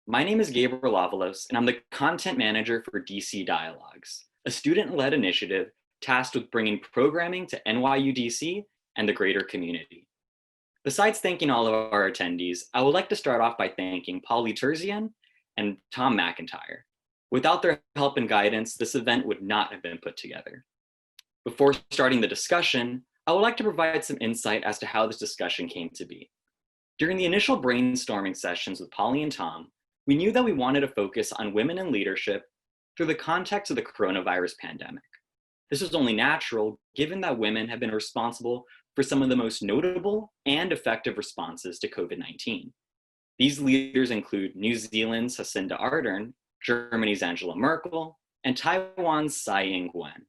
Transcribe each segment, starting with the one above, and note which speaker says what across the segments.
Speaker 1: My name is Gabriel Avalos, and I'm the content manager for DC Dialogues, a student-led initiative tasked with bringing programming to NYU DC and the greater community. Besides thanking all of our attendees, I would like to start off by thanking Polly Terzian and Tom McIntyre. Without their help and guidance, this event would not have been put together. Before starting the discussion, I would like to provide some insight as to how this discussion came to be. During the initial brainstorming sessions with Polly and Tom, we knew that we wanted to focus on women in leadership through the context of the coronavirus pandemic. This was only natural given that women have been responsible for some of the most notable and effective responses to COVID-19. These leaders include New Zealand's Jacinda Ardern, Germany's Angela Merkel, and Taiwan's Tsai Ing-wen.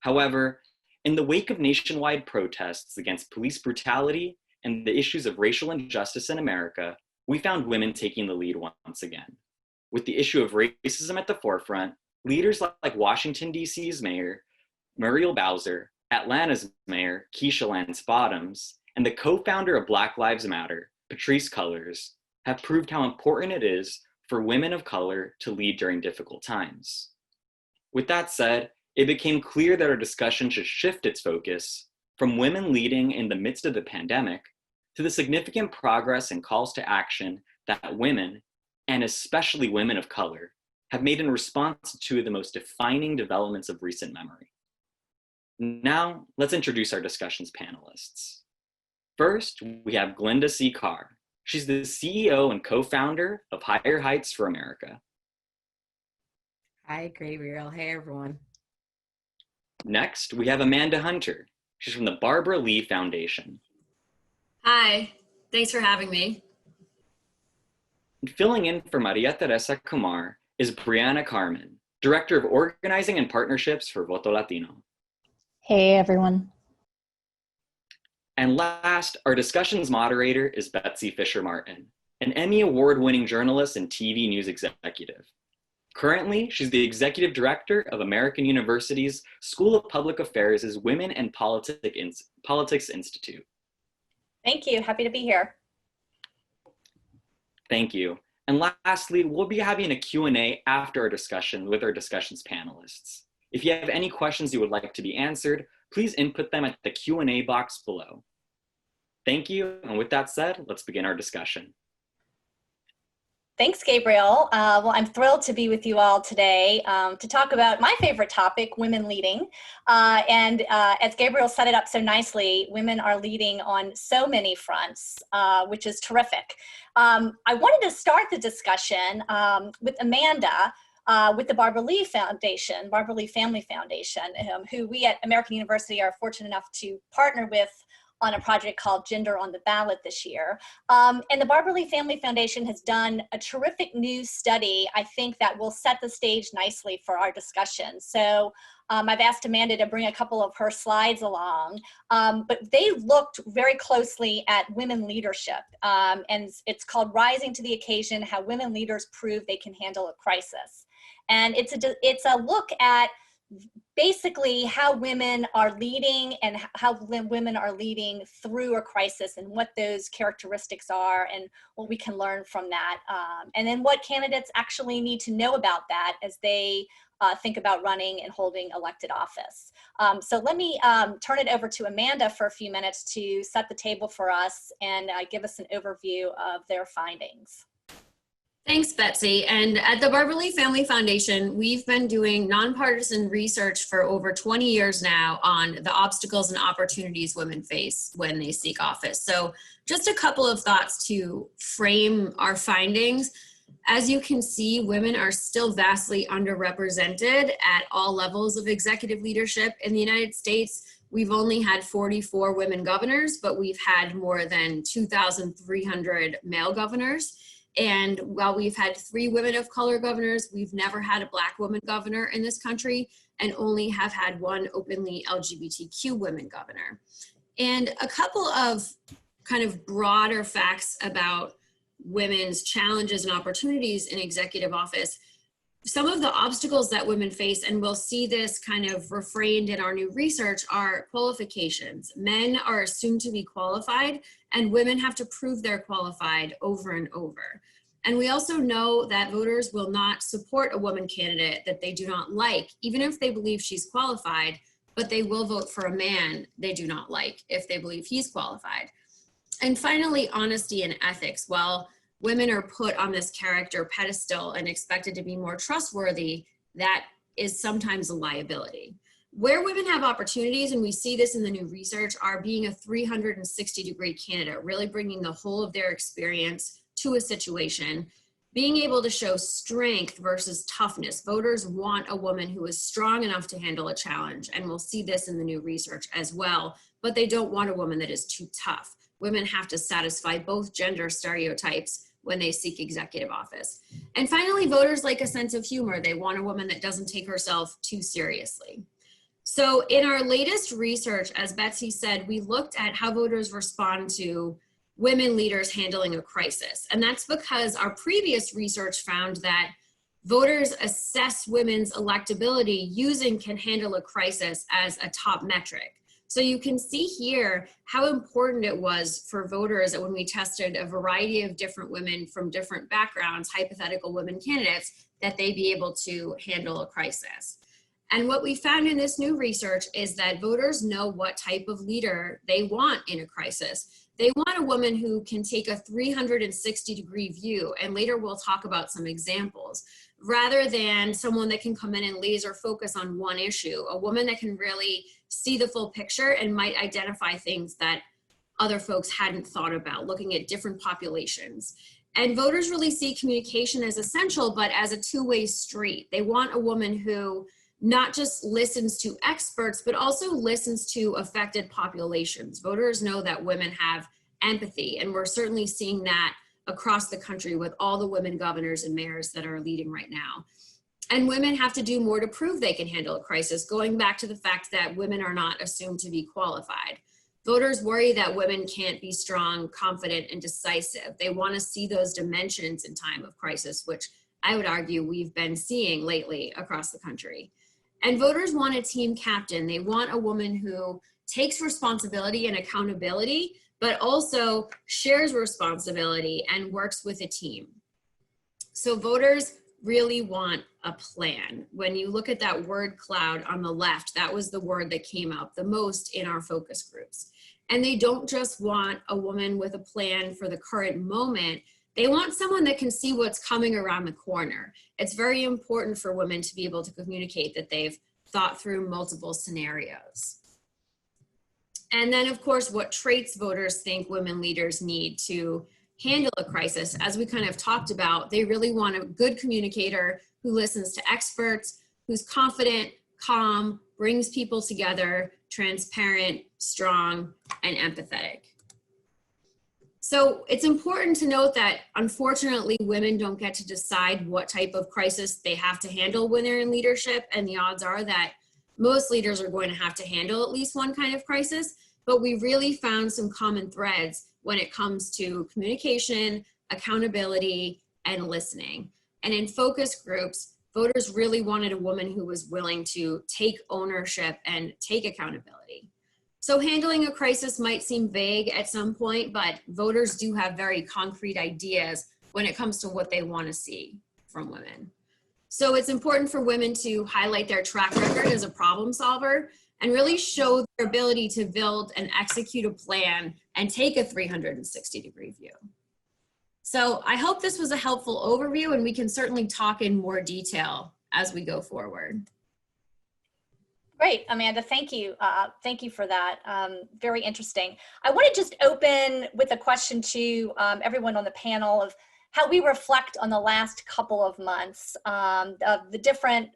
Speaker 1: However, in the wake of nationwide protests against police brutality and the issues of racial injustice in America, we found women taking the lead once again. With the issue of racism at the forefront, leaders like Washington, D.C.'s Mayor Muriel Bowser, Atlanta's Mayor Keisha Lance Bottoms, and the co-founder of Black Lives Matter, Patrisse Cullors, have proved how important it is for women of color to lead during difficult times. With that said, it became clear that our discussion should shift its focus from women leading in the midst of the pandemic to the significant progress and calls to action that women, and especially women of color, have made in response to two of the most defining developments of recent memory. Now, let's introduce our discussion's panelists. First, we have Glenda C. Carr. She's the CEO and co-founder of Higher Heights for America.
Speaker 2: Hi, Gabriel. Hey, everyone.
Speaker 1: Next, we have Amanda Hunter. She's from the Barbara Lee Foundation.
Speaker 3: Hi, thanks for having me.
Speaker 1: And filling in for Maria Teresa Kumar is Brianna Carmen, Director of Organizing and Partnerships for Voto Latino.
Speaker 4: Hey, everyone.
Speaker 1: And last, our discussion's moderator is Betsy Fischer Martin, an Emmy Award-winning journalist and TV news executive. Currently, she's the Executive Director of American University's School of Public Affairs' Women and Politics Institute.
Speaker 5: Thank you, happy to be here.
Speaker 1: Thank you. And lastly, we'll be having a Q&A after our discussion with our discussion's panelists. If you have any questions you would like to be answered, please input them at the Q&A box below. Thank you, and with that said, let's begin our discussion.
Speaker 5: Thanks, Gabriel. Well, I'm thrilled to be with you all today to talk about my favorite topic, women leading. As Gabriel set it up so nicely, women are leading on so many fronts, which is terrific. I wanted to start the discussion with Amanda, with the Barbara Lee Foundation, Barbara Lee Family Foundation, who we at American University are fortunate enough to partner with on a project called Gender on the Ballot this year. And the Barbara Lee Family Foundation has done a terrific new study, I think, that will set the stage nicely for our discussion. So I've asked Amanda to bring a couple of her slides along, but they looked very closely at women leadership. And it's called Rising to the Occasion, How Women Leaders Prove They Can Handle a Crisis. And it's a look at basically how women are leading and how women are leading through a crisis and what those characteristics are and what we can learn from that. And then what candidates actually need to know about that as they think about running and holding elected office. So let me turn it over to Amanda for a few minutes to set the table for us and give us an overview of their findings.
Speaker 3: Thanks, Betsy. And at the Barbara Lee Family Foundation, we've been doing nonpartisan research for over 20 years now on the obstacles and opportunities women face when they seek office. So just a couple of thoughts to frame our findings. As you can see, women are still vastly underrepresented at all levels of executive leadership in the United States. We've only had 44 women governors, but we've had more than 2,300 male governors. And while we've had 3 women of color governors, we've never had a Black woman governor in this country and only have had 1 openly LGBTQ women governor. And a couple of kind of broader facts about women's challenges and opportunities in executive office. Some of the obstacles that women face, and we'll see this kind of refrained in our new research, are qualifications. Men are assumed to be qualified, and women have to prove they're qualified over and over. And we also know that voters will not support a woman candidate that they do not like, even if they believe she's qualified, but they will vote for a man they do not like if they believe he's qualified. And finally, honesty and ethics. While women are put on this character pedestal and expected to be more trustworthy, that is sometimes a liability. Where women have opportunities, and we see this in the new research, are being a 360-degree candidate, really bringing the whole of their experience to a situation, being able to show strength versus toughness. Voters want a woman who is strong enough to handle a challenge, and we'll see this in the new research as well, but they don't want a woman that is too tough. Women have to satisfy both gender stereotypes when they seek executive office. And finally, voters like a sense of humor. They want a woman that doesn't take herself too seriously. So in our latest research, as Betsy said, we looked at how voters respond to women leaders handling a crisis. And that's because our previous research found that voters assess women's electability using can handle a crisis as a top metric. So you can see here how important it was for voters that when we tested a variety of different women from different backgrounds, hypothetical women candidates, that they be able to handle a crisis. And what we found in this new research is that voters know what type of leader they want in a crisis. They want a woman who can take a 360-degree view, and later we'll talk about some examples, rather than someone that can come in and laser focus on one issue, a woman that can really see the full picture and might identify things that other folks hadn't thought about, looking at different populations. And voters really see communication as essential, but as a two-way street. They want a woman who not just listens to experts, but also listens to affected populations. Voters know that women have empathy, and we're certainly seeing that across the country with all the women governors and mayors that are leading right now. And women have to do more to prove they can handle a crisis, going back to the fact that women are not assumed to be qualified. Voters worry that women can't be strong, confident, and decisive. They want to see those dimensions in time of crisis, which I would argue we've been seeing lately across the country. And voters want a team captain. They want a woman who takes responsibility and accountability, but also shares responsibility and works with a team. So voters really want a plan. When you look at that word cloud on the left, that was the word that came up the most in our focus groups. And they don't just want a woman with a plan for the current moment. They want someone that can see what's coming around the corner. It's very important for women to be able to communicate that they've thought through multiple scenarios. And then, of course, what traits voters think women leaders need to handle a crisis. As we kind of talked about, they really want a good communicator who listens to experts, who's confident, calm, brings people together, transparent, strong, and empathetic. So it's important to note that, unfortunately, women don't get to decide what type of crisis they have to handle when they're in leadership, and the odds are that most leaders are going to have to handle at least one kind of crisis, but we really found some common threads when it comes to communication, accountability, and listening. And in focus groups, voters really wanted a woman who was willing to take ownership and take accountability. So handling a crisis might seem vague at some point, but voters do have very concrete ideas when it comes to what they want to see from women. So it's important for women to highlight their track record as a problem solver and really show their ability to build and execute a plan and take a 360-degree view. So I hope this was a helpful overview, and we can certainly talk in more detail as we go forward.
Speaker 5: Great, Amanda, thank you. Thank you for that. Very interesting. I want to just open with a question to everyone on the panel of how we reflect on the last couple of months, of the different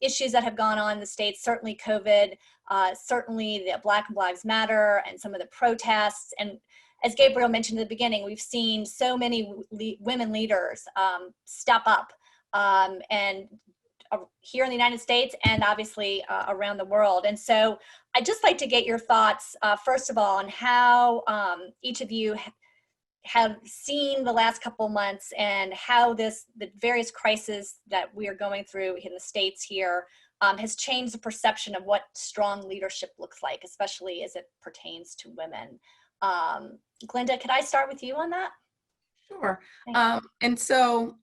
Speaker 5: issues that have gone on in the States, certainly COVID, certainly the Black Lives Matter and some of the protests. And as Gabriel mentioned at the beginning, we've seen so many women leaders step up and here in the United States and obviously around the world. And so I'd just like to get your thoughts, first of all, on how each of you have seen the last couple of months and how the various crises that we are going through in the States here has changed the perception of what strong leadership looks like, especially as it pertains to women. Glenda, could I start with you on that?
Speaker 2: Sure.
Speaker 5: Thanks.
Speaker 2: And so,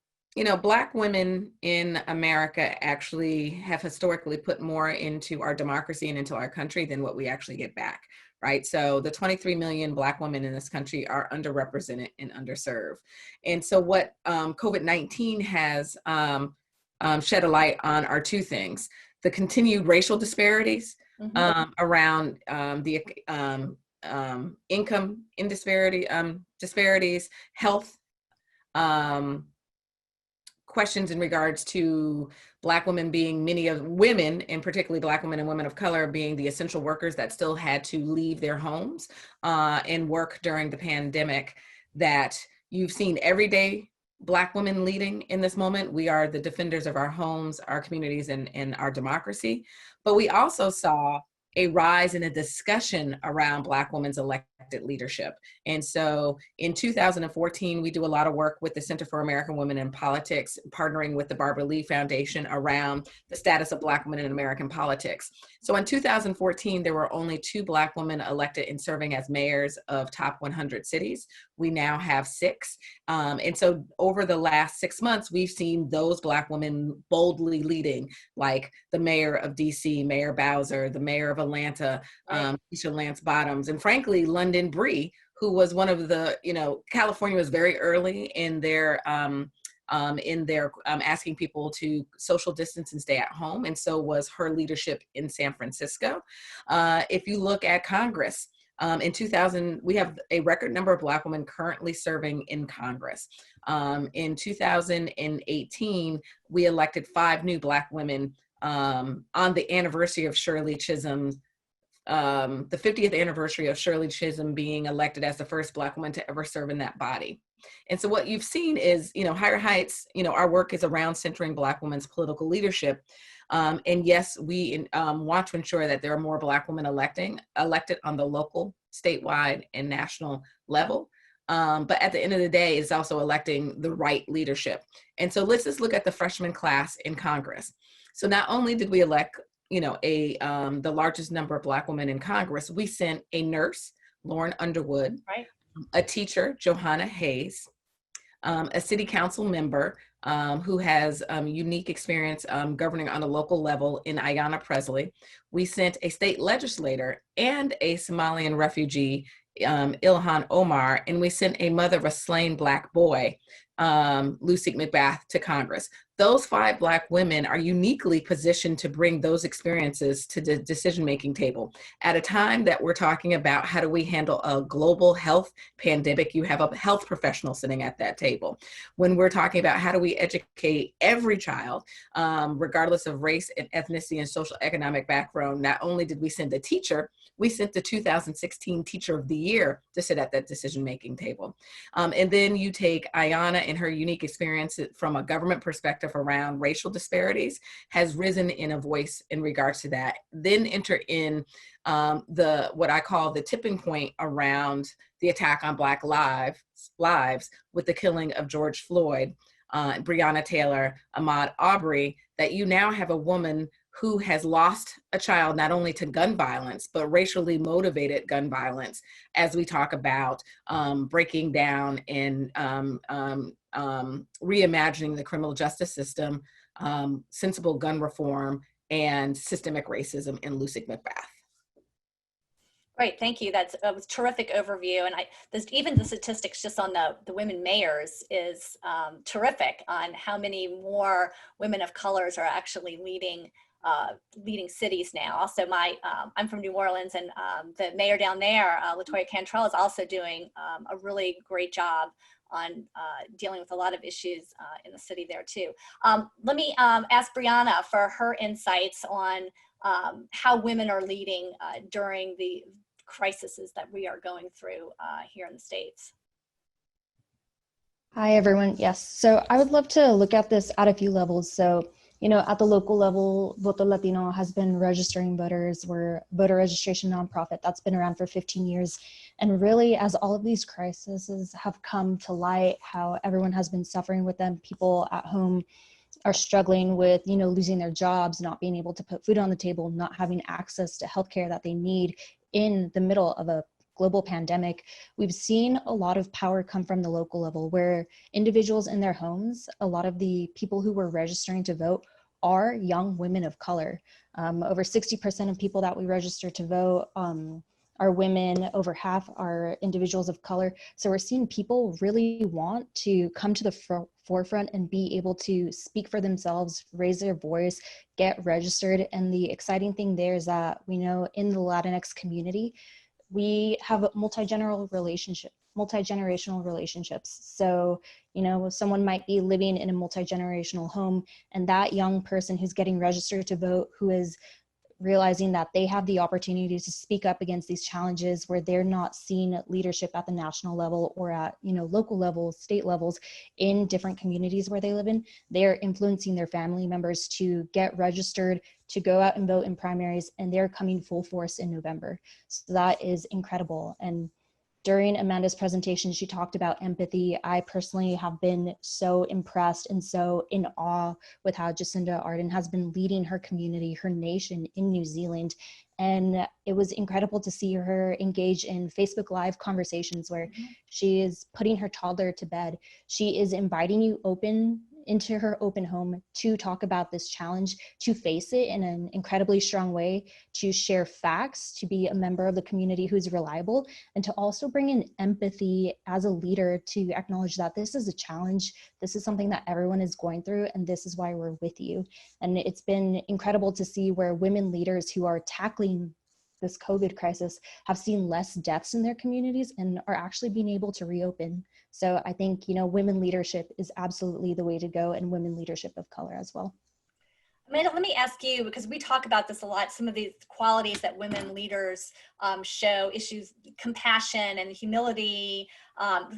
Speaker 2: Black women in America actually have historically put more into our democracy and into our country than what we actually get back, right? So the 23 million Black women in this country are underrepresented and underserved. And so what COVID-19 has shed a light on are two things: the continued racial disparities around the income disparities, health questions in regards to Black women being, many of women, and particularly Black women and women of color, being the essential workers that still had to leave their homes and work during the pandemic, that you've seen everyday Black women leading in this moment. We are the defenders of our homes, our communities, and our democracy. But we also saw a rise in a discussion around Black women's elected leadership. And so in 2014, we do a lot of work with the Center for American Women in Politics, partnering with the Barbara Lee Foundation around the status of Black women in American politics. So in 2014, there were only 2 Black women elected and serving as mayors of top 100 cities. We now have 6. And so over the last 6 months, we've seen those Black women boldly leading, like the mayor of DC, Mayor Bowser, the mayor of Atlanta, Keisha Lance Bottoms, and frankly, London Bree, who was one of the, California was very early in their asking people to social distance and stay at home. And so was her leadership in San Francisco. If you look at Congress, in 2000, we have a record number of Black women currently serving in Congress. In 2018, we elected 5 new Black women on the anniversary of Shirley Chisholm's, the 50th anniversary of Shirley Chisholm being elected as the first Black woman to ever serve in that body. And so what you've seen is, Higher Heights, our work is around centering Black women's political leadership. And yes, we want to ensure that there are more Black women elected on the local, statewide, and national level. But at the end of the day, it's also electing the right leadership. And so let's just look at the freshman class in Congress. So not only did we elect, the largest number of Black women in Congress, we sent a nurse, Lauren Underwood,
Speaker 5: Right.
Speaker 2: a teacher, Johanna Hayes, a city council member who has unique experience governing on a local level in Ayanna Presley. We sent a state legislator and a Somalian refugee, Ilhan Omar, and we sent a mother of a slain Black boy, Lucy McBath, to Congress. Those 5 Black women are uniquely positioned to bring those experiences to the decision-making table. At a time that we're talking about how do we handle a global health pandemic, you have a health professional sitting at that table. When we're talking about how do we educate every child, regardless of race and ethnicity and social economic background, not only did we send a teacher, we sent the 2016 Teacher of the Year to sit at that decision-making table. And then you take Ayanna and her unique experience from a government perspective around racial disparities, has risen in a voice in regards to that. Then enter in what I call the tipping point around the attack on Black lives with the killing of George Floyd, Breonna Taylor, Ahmaud Arbery, that you now have a woman who has lost a child not only to gun violence, but racially motivated gun violence, as we talk about breaking down and reimagining the criminal justice system, sensible gun reform, and systemic racism in Lucy McBath.
Speaker 5: Great, thank you. That's a terrific overview. And there's even the statistics just on the women mayors is terrific on how many more women of colors are actually leading cities now. Also, I'm from New Orleans, and the mayor down there, Latoya Cantrell, is also doing a really great job on dealing with a lot of issues in the city there too. Let me ask Brianna for her insights on how women are leading during the crises that we are going through here in the States.
Speaker 4: Hi, everyone. Yes, so I would love to look at this at a few levels. So, at the local level, Voto Latino has been registering voters. We're a voter registration nonprofit that's been around for 15 years. And really, as all of these crises have come to light, how everyone has been suffering with them, people at home are struggling with, losing their jobs, not being able to put food on the table, not having access to healthcare that they need in the middle of a global pandemic, we've seen a lot of power come from the local level, where individuals in their homes, a lot of the people who were registering to vote are young women of color. Over 60% of people that we register to vote are women, over half are individuals of color. So we're seeing people really want to come to the forefront and be able to speak for themselves, raise their voice, get registered. And the exciting thing there is that we know in the Latinx community, we have multi-generational relationships. So, you know, someone might be living in a multi-generational home, and that young person who's getting registered to vote, who is realizing that they have the opportunity to speak up against these challenges where they're not seeing leadership at the national level or at, you know, local levels, state levels in different communities where they live in, they're influencing their family members to get registered, to go out and vote in primaries, and they're coming full force in November. So that is incredible. And during Amanda's presentation, she talked about empathy. I personally have been so impressed and so in awe with how Jacinda Ardern has been leading her community, her nation in New Zealand. And it was incredible to see her engage in Facebook Live conversations where she is putting her toddler to bed. She is inviting you into her open home to talk about this challenge, to face it in an incredibly strong way, to share facts, to be a member of the community who's reliable, and to also bring in empathy as a leader to acknowledge that this is a challenge, this is something that everyone is going through, and this is why we're with you. And it's been incredible to see where women leaders who are tackling this COVID crisis have seen less deaths in their communities and are actually being able to reopen. So I think, you know, women leadership is absolutely the way to go, and women leadership of color as well.
Speaker 5: Amanda, let me ask you, because we talk about this a lot, some of these qualities that women leaders show, issues, compassion and humility,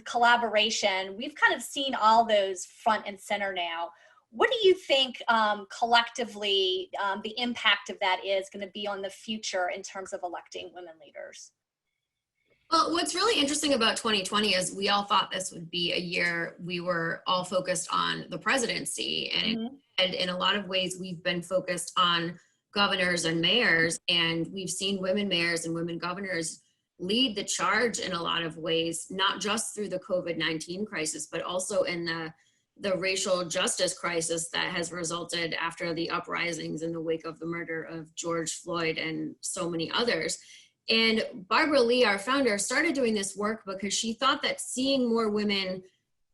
Speaker 5: collaboration. We've kind of seen all those front and center now. What do you think collectively the impact of that is going to be on the future in terms of electing women leaders?
Speaker 3: Well, what's really interesting about 2020 is we all thought this would be a year we were all focused on the presidency. And in a lot of ways, we've been focused on governors and mayors, and we've seen women mayors and women governors lead the charge in a lot of ways, not just through the COVID-19 crisis, but also in the racial justice crisis that has resulted after the uprisings in the wake of the murder of George Floyd and so many others. And Barbara Lee, our founder, started doing this work because she thought that seeing more women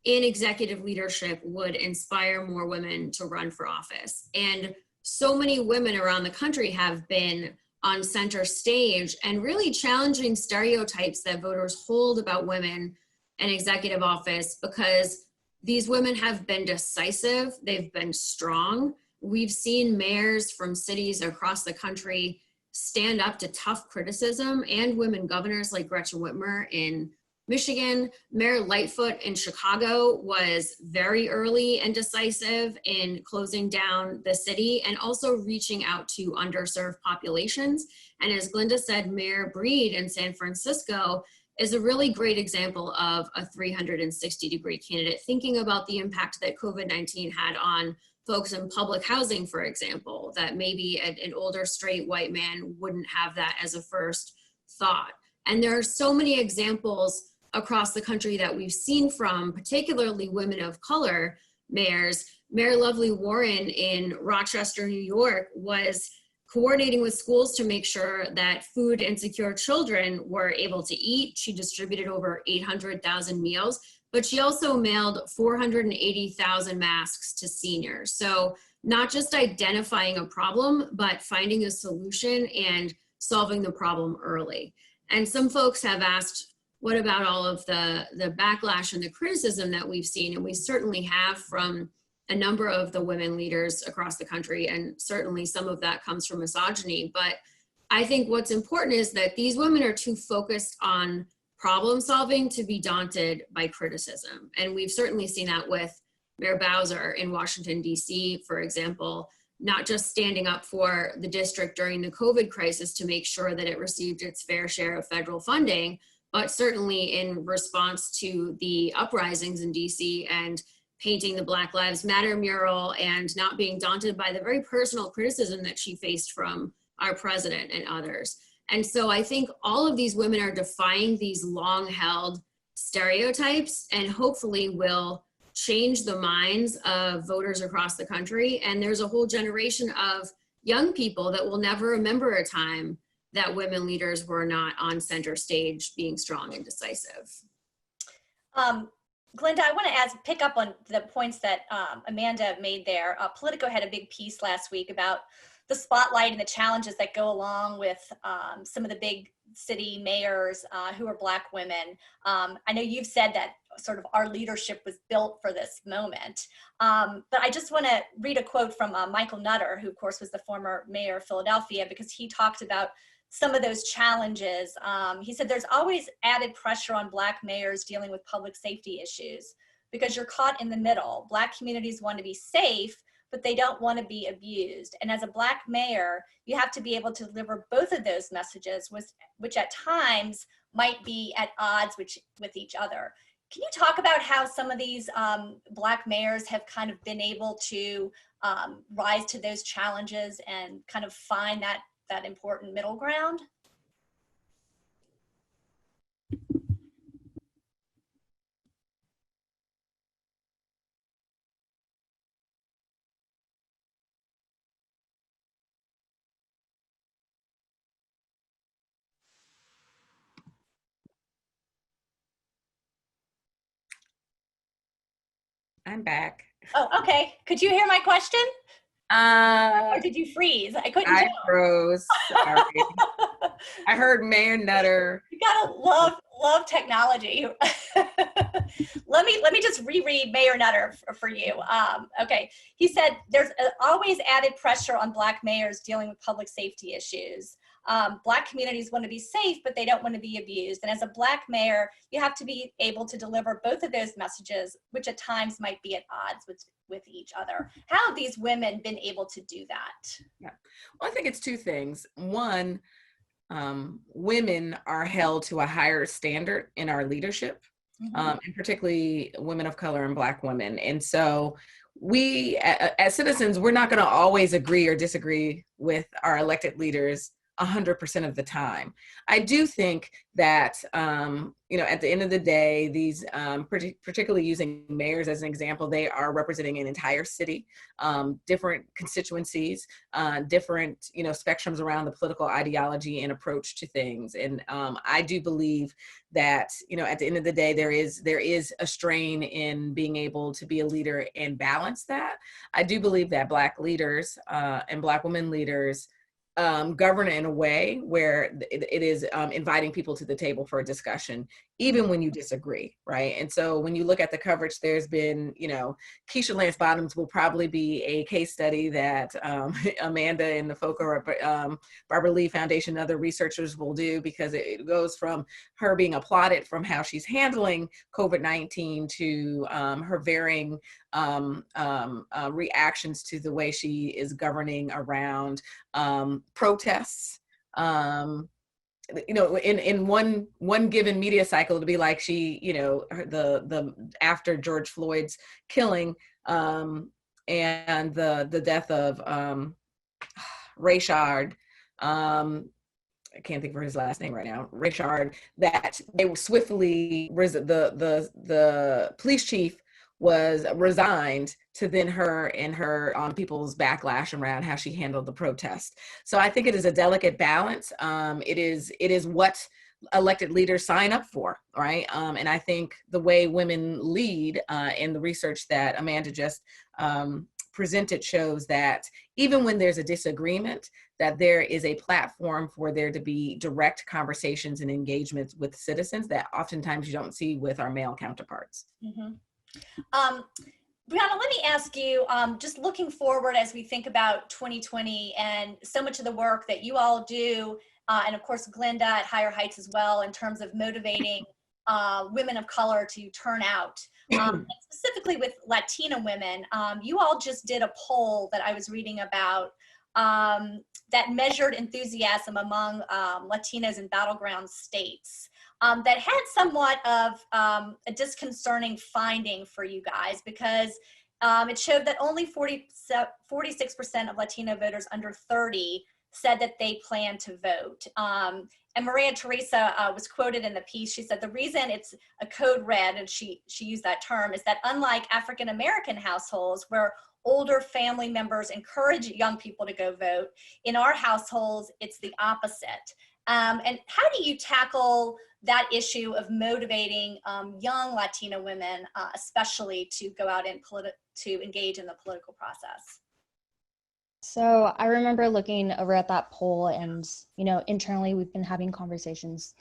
Speaker 3: in executive leadership would inspire more women to run for office. And so many women around the country have been on center stage and really challenging stereotypes that voters hold about women in executive office, because these women have been decisive, they've been strong. We've seen mayors from cities across the country stand up to tough criticism, and women governors like Gretchen Whitmer in Michigan. Mayor Lightfoot in Chicago was very early and decisive in closing down the city and also reaching out to underserved populations. And as Glinda said, Mayor Breed in San Francisco is a really great example of a 360-degree candidate, thinking about the impact that COVID-19 had on folks in public housing, for example, that maybe an older straight white man wouldn't have that as a first thought. And there are so many examples across the country that we've seen from particularly women of color mayors. Mayor Lovely Warren in Rochester, New York was coordinating with schools to make sure that food insecure children were able to eat. She distributed over 800,000 meals, but she also mailed 480,000 masks to seniors. So not just identifying a problem, but finding a solution and solving the problem early. And some folks have asked, what about all of the backlash and the criticism that we've seen? And we certainly have from a number of the women leaders across the country, and certainly some of that comes from misogyny. But I think what's important is that these women are too focused on problem solving to be daunted by criticism. And we've certainly seen that with Mayor Bowser in Washington, D.C., for example, not just standing up for the district during the COVID crisis to make sure that it received its fair share of federal funding, but certainly in response to the uprisings in D.C. and painting the Black Lives Matter mural and not being daunted by the very personal criticism that she faced from our president and others. And so I think all of these women are defying these long held stereotypes and hopefully will change the minds of voters across the country. And there's a whole generation of young people that will never remember a time that women leaders were not on center stage being strong and decisive.
Speaker 5: Glenda, I want to pick up on the points that Amanda made there. Politico had a big piece last week about the spotlight and the challenges that go along with some of the big city mayors who are Black women. I know you've said that sort of our leadership was built for this moment. But I just want to read a quote from Michael Nutter, who of course was the former mayor of Philadelphia, because he talked about some of those challenges. He said, there's always added pressure on Black mayors dealing with public safety issues because you're caught in the middle. Black communities want to be safe, but they don't want to be abused. And as a Black mayor, you have to be able to deliver both of those messages, which at times might be at odds with each other. Can you talk about how some of these Black mayors have kind of been able to rise to those challenges and kind of find that important middle ground?
Speaker 2: I'm back.
Speaker 5: Oh, okay. Could you hear my question? Or did you freeze? I couldn't tell.
Speaker 2: I froze. Sorry. I heard Mayor Nutter.
Speaker 5: You gotta love technology. Let me just reread Mayor Nutter for you. Okay, he said there's always added pressure on Black mayors dealing with public safety issues. Black communities want to be safe, but they don't want to be abused. And as a Black mayor, you have to be able to deliver both of those messages, which at times might be at odds with each other. How have these women been able to do that?
Speaker 2: Yeah. Well, I think it's two things. One, women are held to a higher standard in our leadership, and particularly women of color and Black women. And so we, as citizens, we're not going to always agree or disagree with our elected leaders 100% of the time. I do think that, at the end of the day, these, particularly using mayors as an example, they are representing an entire city, different constituencies, different, spectrums around the political ideology and approach to things. And I do believe that, at the end of the day, there is a strain in being able to be a leader and balance that. I do believe that Black leaders and Black women leaders govern in a way where it is inviting people to the table for a discussion, even when you disagree, right? And so when you look at the coverage, there's been, Keisha Lance Bottoms will probably be a case study that Amanda and the folk or Barbara Lee Foundation and other researchers will do, because it goes from her being applauded from how she's handling COVID-19 to her varying reactions to the way she is governing around protests. In one given media cycle, to be like she, the after George Floyd's killing and the death of Rayshard, I can't think of his last name right now, Rayshard, that they were swiftly, the police chief was resigned to then her and her people's backlash around how she handled the protest. So I think it is a delicate balance. It is what elected leaders sign up for, right? And I think the way women lead in the research that Amanda just presented shows that even when there's a disagreement, that there is a platform for there to be direct conversations and engagements with citizens that oftentimes you don't see with our male counterparts.
Speaker 5: Mm-hmm. Brianna, let me ask you, just looking forward as we think about 2020 and so much of the work that you all do, and of course Glenda at Higher Heights as well, in terms of motivating women of color to turn out, specifically with Latina women. You all just did a poll that I was reading about that measured enthusiasm among Latinas in battleground states. That had somewhat of a disconcerting finding for you guys, because it showed that only 46% of Latino voters under 30 said that they plan to vote. And Maria Teresa was quoted in the piece. She said, the reason it's a code red, and she used that term, is that unlike African-American households where older family members encourage young people to go vote, in our households, it's the opposite. And how do you tackle that issue of motivating young Latina women, especially to go out and to engage in the political process?
Speaker 4: So I remember looking over at that poll, and, you know, internally we've been having conversations.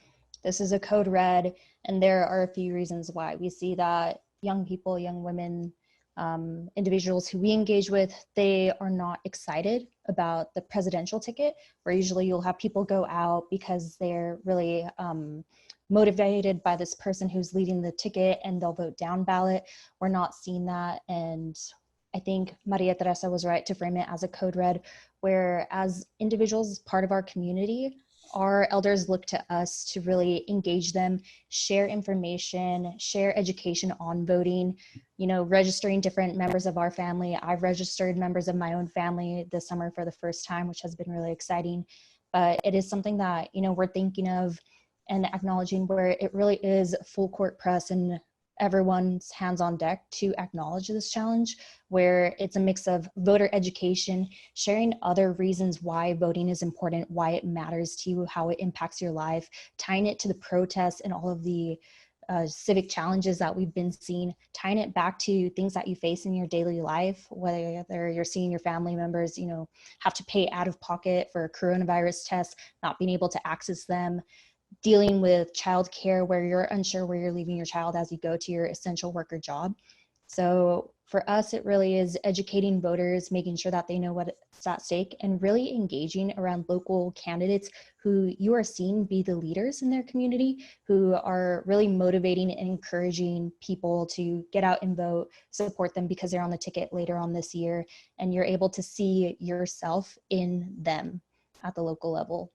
Speaker 4: This is a code red, and there are a few reasons why. We see that young people, young women, individuals who we engage with, they are not excited about the presidential ticket, where usually you'll have people go out because they're really motivated by this person who's leading the ticket and they'll vote down ballot. We're not seeing that. And I think Maria Teresa was right to frame it as a code red, where as individuals, part of our community, our elders look to us to really engage them, share information, share education on voting, you know, registering different members of our family. I've registered members of my own family this summer for the first time, which has been really exciting. But it is something that, you know, we're thinking of and acknowledging, where it really is full court press and everyone's hands on deck to acknowledge this challenge, where it's a mix of voter education, sharing other reasons why voting is important, why it matters to you, how it impacts your life, tying it to the protests and all of the civic challenges that we've been seeing, tying it back to things that you face in your daily life, whether you're seeing your family members, you know, have to pay out of pocket for coronavirus tests, not being able to access them, dealing with childcare where you're unsure where you're leaving your child as you go to your essential worker job. So for us, it really is educating voters, making sure that they know what's at stake, and really engaging around local candidates who you are seeing be the leaders in their community, who are really motivating and encouraging people to get out and vote, support them because they're on the ticket later on this year, and you're able to see yourself in them at the local level.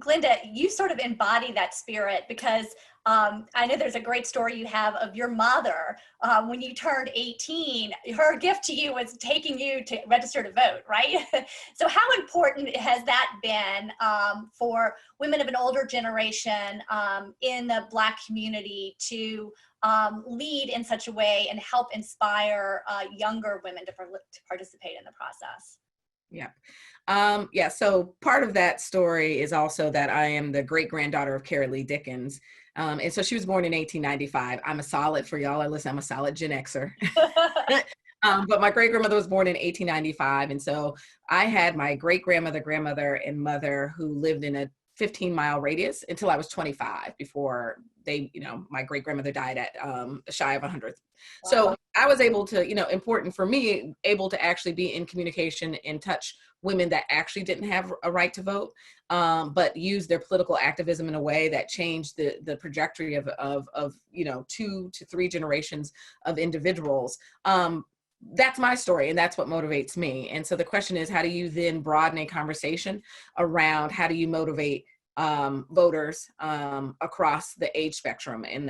Speaker 5: Glenda, you sort of embody that spirit, because I know there's a great story you have of your mother when you turned 18. Her gift to you was taking you to register to vote, right? So how important has that been for women of an older generation in the Black community to lead in such a way and help inspire younger women to participate in the process?
Speaker 2: Yeah. Yeah, so part of that story is also that I am the great-granddaughter of Carrie Lee Dickens. And so she was born in 1895. I'm a solid, for y'all, I'm a solid Gen Xer. But my great-grandmother was born in 1895. And so I had my great-grandmother, grandmother, and mother who lived in a 15-mile radius until I was 25, before they, you know, my great-grandmother died at shy of 100th. Wow. So I was able to, you know, important for me, able to actually be in communication and touch women that actually didn't have a right to vote, but use their political activism in a way that changed the trajectory of you know, 2 to 3 generations of individuals. That's my story, and that's what motivates me. And so the question is, how do you then broaden a conversation around how do you motivate voters across the age spectrum and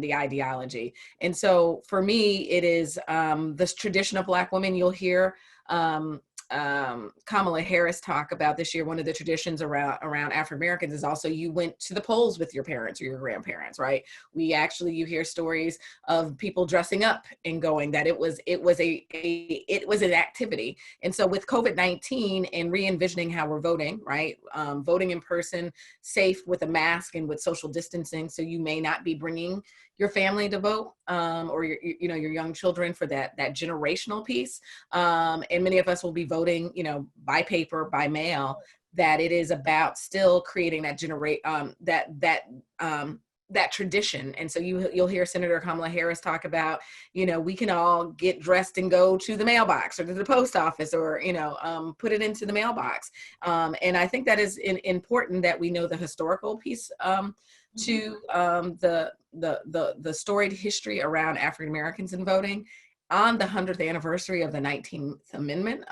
Speaker 2: the ideology? And so for me, it is this tradition of Black women. You'll hear Kamala Harris talk about this year. One of the traditions around African Americans is also you went to the polls with your parents or your grandparents, right? We actually, you hear stories of people dressing up and going, that it was an activity. And so with COVID-19 and re-envisioning how we're voting, right? Voting in person, safe with a mask and with social distancing, so you may not be bringing your family to vote, or your young children for that generational piece. And many of us will be voting, you know, by paper, by mail. That it is about still creating that that tradition. And so you'll hear Senator Kamala Harris talk about, you know, we can all get dressed and go to the mailbox or to the post office, or, you know, put it into the mailbox. And I think that is important that we know the historical piece to the storied history around African Americans in voting. On the 100th anniversary of the 19th Amendment,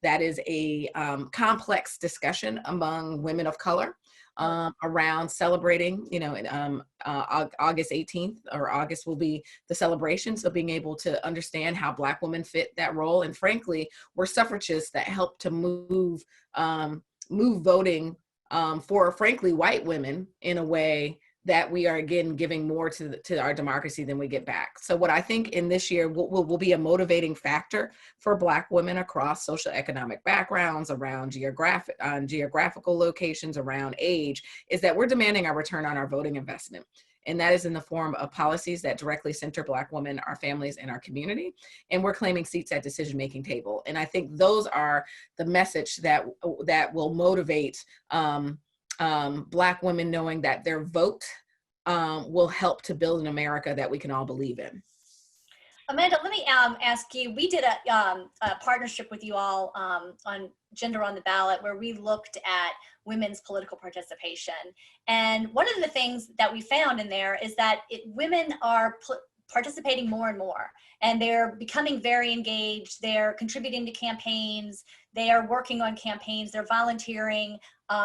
Speaker 2: that is a complex discussion among women of color. around celebrating, August 18th or August will be the celebration. So being able to understand how Black women fit that role. And frankly, we're suffragists that help to move voting for, frankly, white women in a way that we are, again, giving more to our democracy than we get back. So what I think in this year will be a motivating factor for Black women across social economic backgrounds, around geographical locations, around age, is that we're demanding our return on our voting investment. And that is in the form of policies that directly center Black women, our families, and our community. And we're claiming seats at decision-making table. And I think those are the message that will motivate Black women, knowing that their vote will help to build an America that we can all believe in.
Speaker 5: Amanda, let me ask you, we did a partnership with you all on Gender on the Ballot, where we looked at women's political participation. And one of the things that we found in there is that women are participating more and more, and they're becoming very engaged. They're contributing to campaigns. They are working on campaigns. They're volunteering.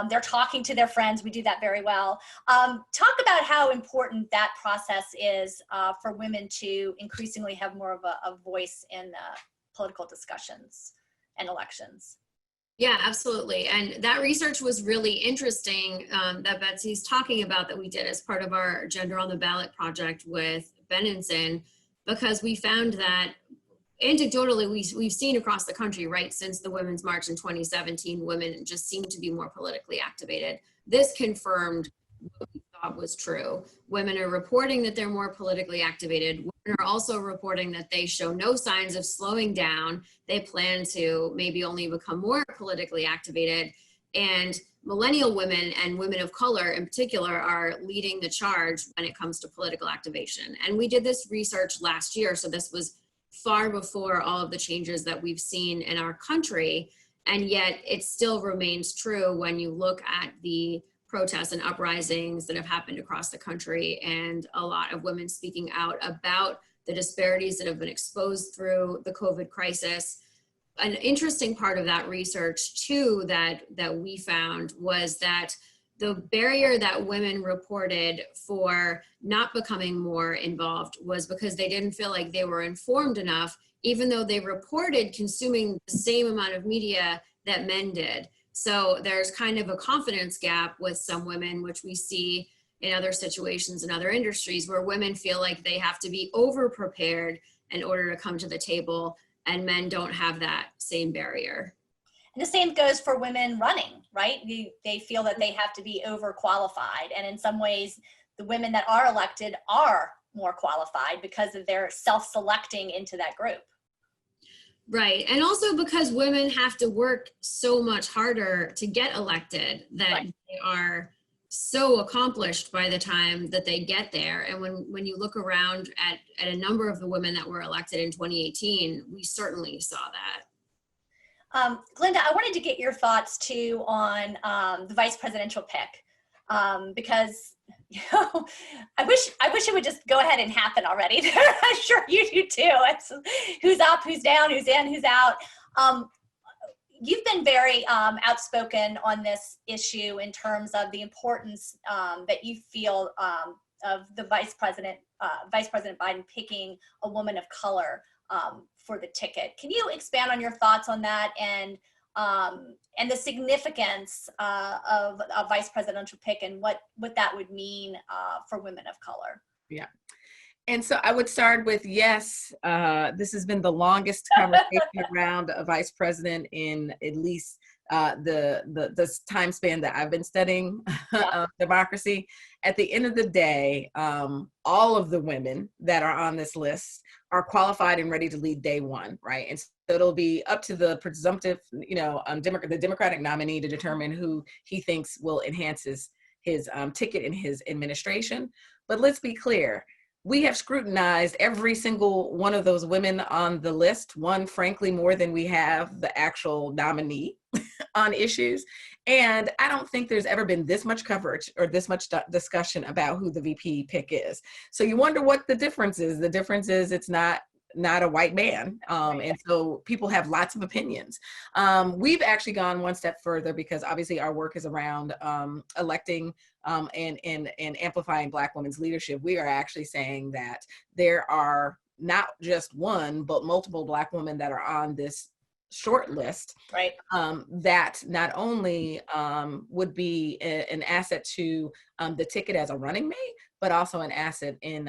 Speaker 5: They're talking to their friends. We do that very well. Talk about how important that process is for women to increasingly have more of a voice in political discussions and elections.
Speaker 3: Yeah, absolutely. And that research was really interesting that Betsy's talking about, that we did as part of our Gender on the Ballot project with Benenson, because we found that anecdotally, we've seen across the country, right, since the Women's March in 2017, women just seem to be more politically activated. This confirmed what we thought was true. Women are reporting that they're more politically activated. Women are also reporting that they show no signs of slowing down. They plan to maybe only become more politically activated. And millennial women and women of color in particular are leading the charge when it comes to political activation. And we did this research last year, so this was far before all of the changes that we've seen in our country. And yet it still remains true when you look at the protests and uprisings that have happened across the country, and a lot of women speaking out about the disparities that have been exposed through the COVID crisis. An interesting part of that research too that we found was that the barrier that women reported for not becoming more involved was because they didn't feel like they were informed enough, even though they reported consuming the same amount of media that men did. So there's kind of a confidence gap with some women, which we see in other situations in other industries, where women feel like they have to be over-prepared in order to come to the table, and men don't have that same barrier.
Speaker 5: And the same goes for women running, right? They feel that they have to be overqualified. And in some ways, the women that are elected are more qualified because of their self-selecting into that group.
Speaker 3: Right. And also because women have to work so much harder to get elected, that
Speaker 5: right.
Speaker 3: They are so accomplished by the time that they get there. And when you look around at a number of the women that were elected in 2018, we certainly saw that.
Speaker 5: Glenda, I wanted to get your thoughts too on the vice presidential pick, because I wish it would just go ahead and happen already. I'm sure you do too. It's who's up, who's down, who's in, who's out. You've been very outspoken on this issue in terms of the importance that you feel of the Vice President Biden picking a woman of color for the ticket. Can you expand on your thoughts on that, and the significance of a vice presidential pick, and what that would mean for women of color?
Speaker 2: Yeah. And so I would start with, yes, this has been the longest conversation around a vice president in at least the time span that I've been studying democracy. At the end of the day, all of the women that are on this list are qualified and ready to lead day one, right? And so it'll be up to the presumptive, the Democratic nominee to determine who he thinks will enhance his ticket in his administration. But let's be clear. We have scrutinized every single one of those women on the list, one, frankly, more than we have the actual nominee on issues. And I don't think there's ever been this much coverage or this much discussion about who the VP pick is. So you wonder what the difference is. The difference is it's not not a white man. And so people have lots of opinions. We've actually gone one step further because obviously our work is around electing and amplifying Black women's leadership. We are actually saying that there are not just one, but multiple Black women that are on this short list,
Speaker 5: right?
Speaker 2: That not only would be an asset to the ticket as a running mate, but also an asset in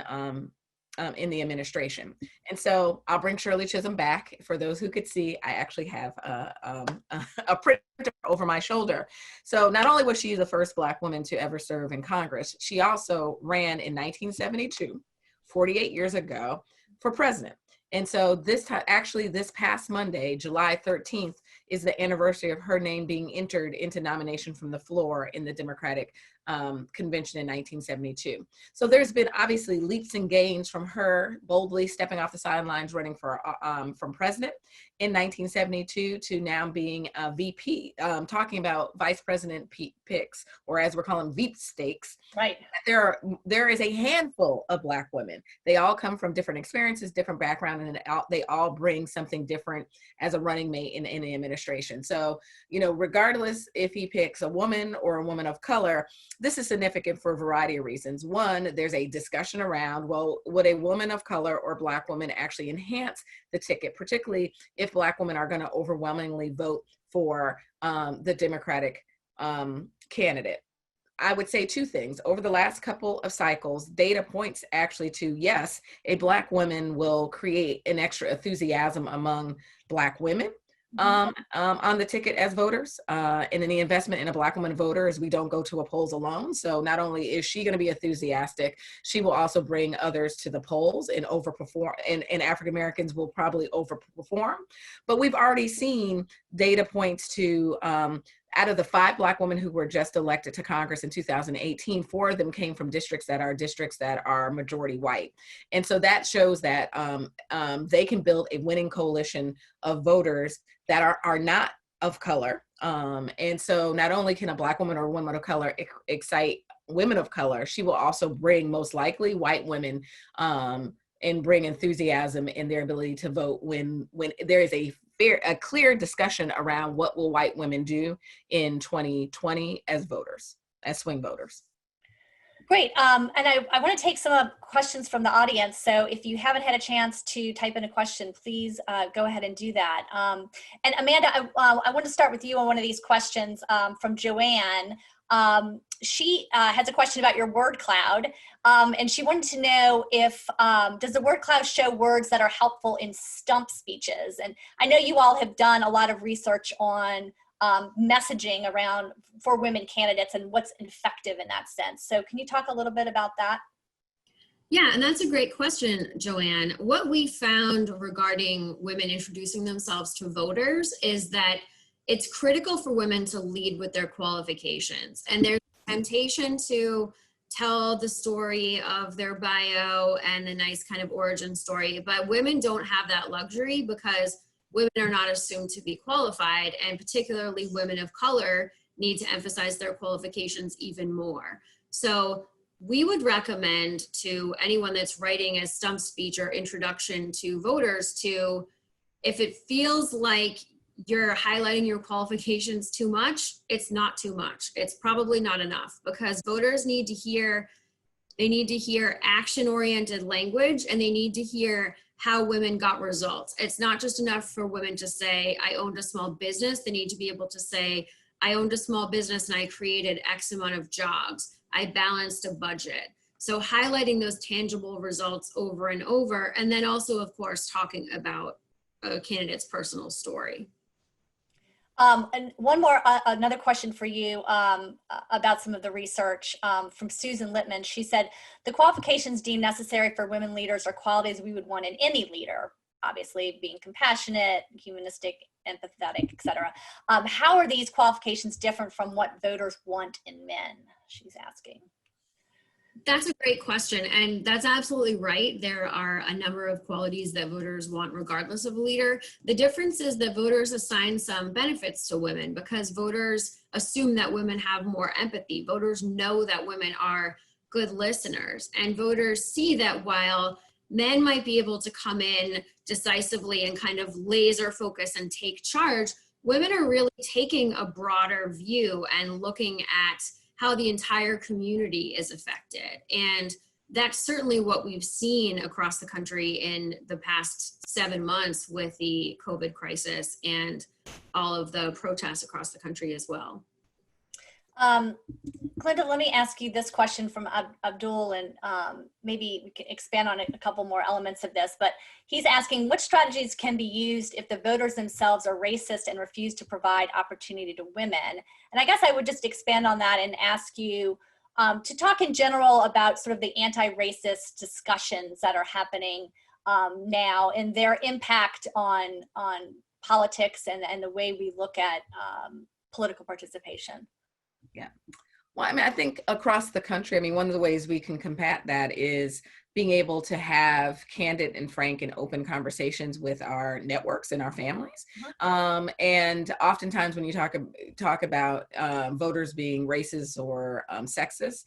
Speaker 2: the administration. And so I'll bring Shirley Chisholm back. For those who could see, I actually have a printer over my shoulder. So not only was she the first Black woman to ever serve in Congress, she also ran in 1972, 48 years ago, for president. And so this past Monday, July 13th, is the anniversary of her name being entered into nomination from the floor in the Democratic convention in 1972. So there's been obviously leaps and gains from her boldly stepping off the sidelines, running for from president in 1972 to now being a VP, talking about vice president picks, or as we're calling Veep stakes.
Speaker 5: Right.
Speaker 2: There is a handful of Black women. They all come from different experiences, different background, and they all bring something different as a running mate in the administration. So, regardless if he picks a woman or a woman of color, this is significant for a variety of reasons. One, there's a discussion around, well, would a woman of color or Black woman actually enhance the ticket, particularly if Black women are going to overwhelmingly vote for the Democratic candidate? I would say two things. Over the last couple of cycles, data points actually to, yes, a Black woman will create an extra enthusiasm among Black women on the ticket as voters, and in the investment in a Black woman voter is we don't go to a polls alone. So not only is she going to be enthusiastic, she will also bring others to the polls and overperform, and African Americans will probably overperform. But we've already seen data points to out of the 5 Black women who were just elected to Congress in 2018, 4 of them came from districts that are majority white. And so that shows that they can build a winning coalition of voters that are not of color. And so not only can a Black woman or a woman of color excite women of color, she will also bring most likely white women and bring enthusiasm in their ability to vote when there is a clear discussion around what will white women do in 2020 as voters, as swing voters.
Speaker 5: Great, and I want to take some questions from the audience. So if you haven't had a chance to type in a question, please go ahead and do that. And Amanda, I want to start with you on one of these questions from Joanne. She has a question about your word cloud, and she wanted to know if, does the word cloud show words that are helpful in stump speeches? And I know you all have done a lot of research on messaging around for women candidates and what's effective in that sense. So can you talk a little bit about that?
Speaker 3: Yeah, and that's a great question, Joanne. What we found regarding women introducing themselves to voters is that it's critical for women to lead with their qualifications. And there's a temptation to tell the story of their bio and the nice kind of origin story, but women don't have that luxury because women are not assumed to be qualified, and particularly women of color need to emphasize their qualifications even more. So we would recommend to anyone that's writing a stump speech or introduction to voters to, if it feels like you're highlighting your qualifications too much, it's not too much. It's probably not enough, because voters need to hear, action-oriented language, and they need to hear how women got results. It's not just enough for women to say, I owned a small business. They need to be able to say, I owned a small business and I created X amount of jobs. I balanced a budget. So highlighting those tangible results over and over, and then also, of course, talking about a candidate's personal story.
Speaker 5: And one more, another question for you about some of the research from Susan Littman. She said, the qualifications deemed necessary for women leaders are qualities we would want in any leader, obviously being compassionate, humanistic, empathetic, etc. How are these qualifications different from what voters want in men? She's asking.
Speaker 3: That's a great question, and that's absolutely right. There are a number of qualities that voters want regardless of a leader. The difference is that voters assign some benefits to women because voters assume that women have more empathy. Voters know that women are good listeners, and voters see that while men might be able to come in decisively and kind of laser focus and take charge, women are really taking a broader view and looking at how the entire community is affected. And that's certainly what we've seen across the country in the past 7 months with the COVID crisis and all of the protests across the country as well.
Speaker 5: Glenda, let me ask you this question from Abdul, and maybe we can expand on a couple more elements of this, but he's asking what strategies can be used if the voters themselves are racist and refuse to provide opportunity to women? And I guess I would just expand on that and ask you to talk in general about sort of the anti-racist discussions that are happening now and their impact on politics and the way we look at political participation.
Speaker 2: Yeah. Well, I mean, I think across the country, I mean, one of the ways we can combat that is being able to have candid and frank and open conversations with our networks and our families. And oftentimes when you talk about voters being racist or sexist,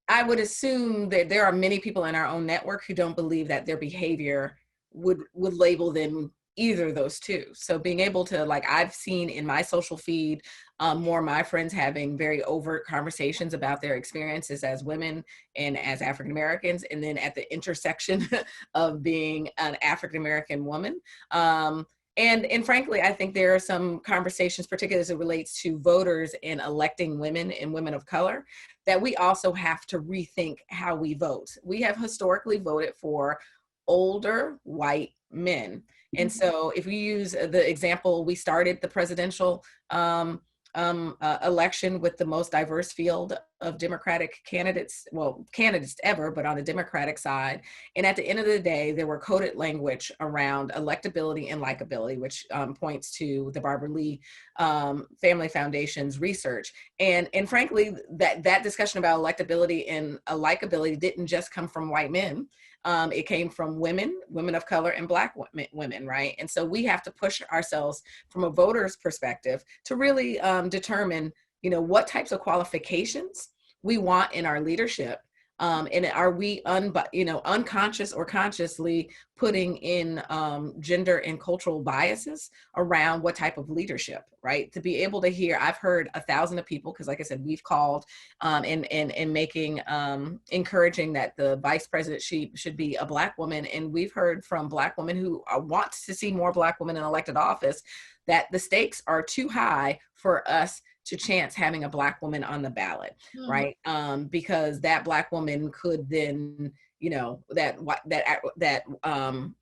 Speaker 2: I would assume that there are many people in our own network who don't believe that their behavior would label them either of those two. So being able to, like, I've seen in my social feed more of my friends having very overt conversations about their experiences as women and as African Americans, and then at the intersection of being an African American woman. And frankly, I think there are some conversations, particularly as it relates to voters and electing women and women of color, that we also have to rethink how we vote. We have historically voted for older white men. And so if we use the example, we started the presidential election with the most diverse field of Democratic candidates, well, candidates ever, but on the Democratic side. And at the end of the day, there were coded language around electability and likability, which points to the Barbara Lee Family Foundation's research. And frankly, that discussion about electability and likability didn't just come from white men. It came from women of color, and Black women, right? And so we have to push ourselves from a voter's perspective to really determine, what types of qualifications we want in our leadership. And are we unconscious or consciously putting in gender and cultural biases around what type of leadership, right? To be able to hear, I've heard 1,000 of people, because like I said, we've called and making, encouraging that the vice president should be a Black woman. And we've heard from Black women who want to see more Black women in elected office, that the stakes are too high for us to chance having a Black woman on the ballot, right? Because that Black woman could then, that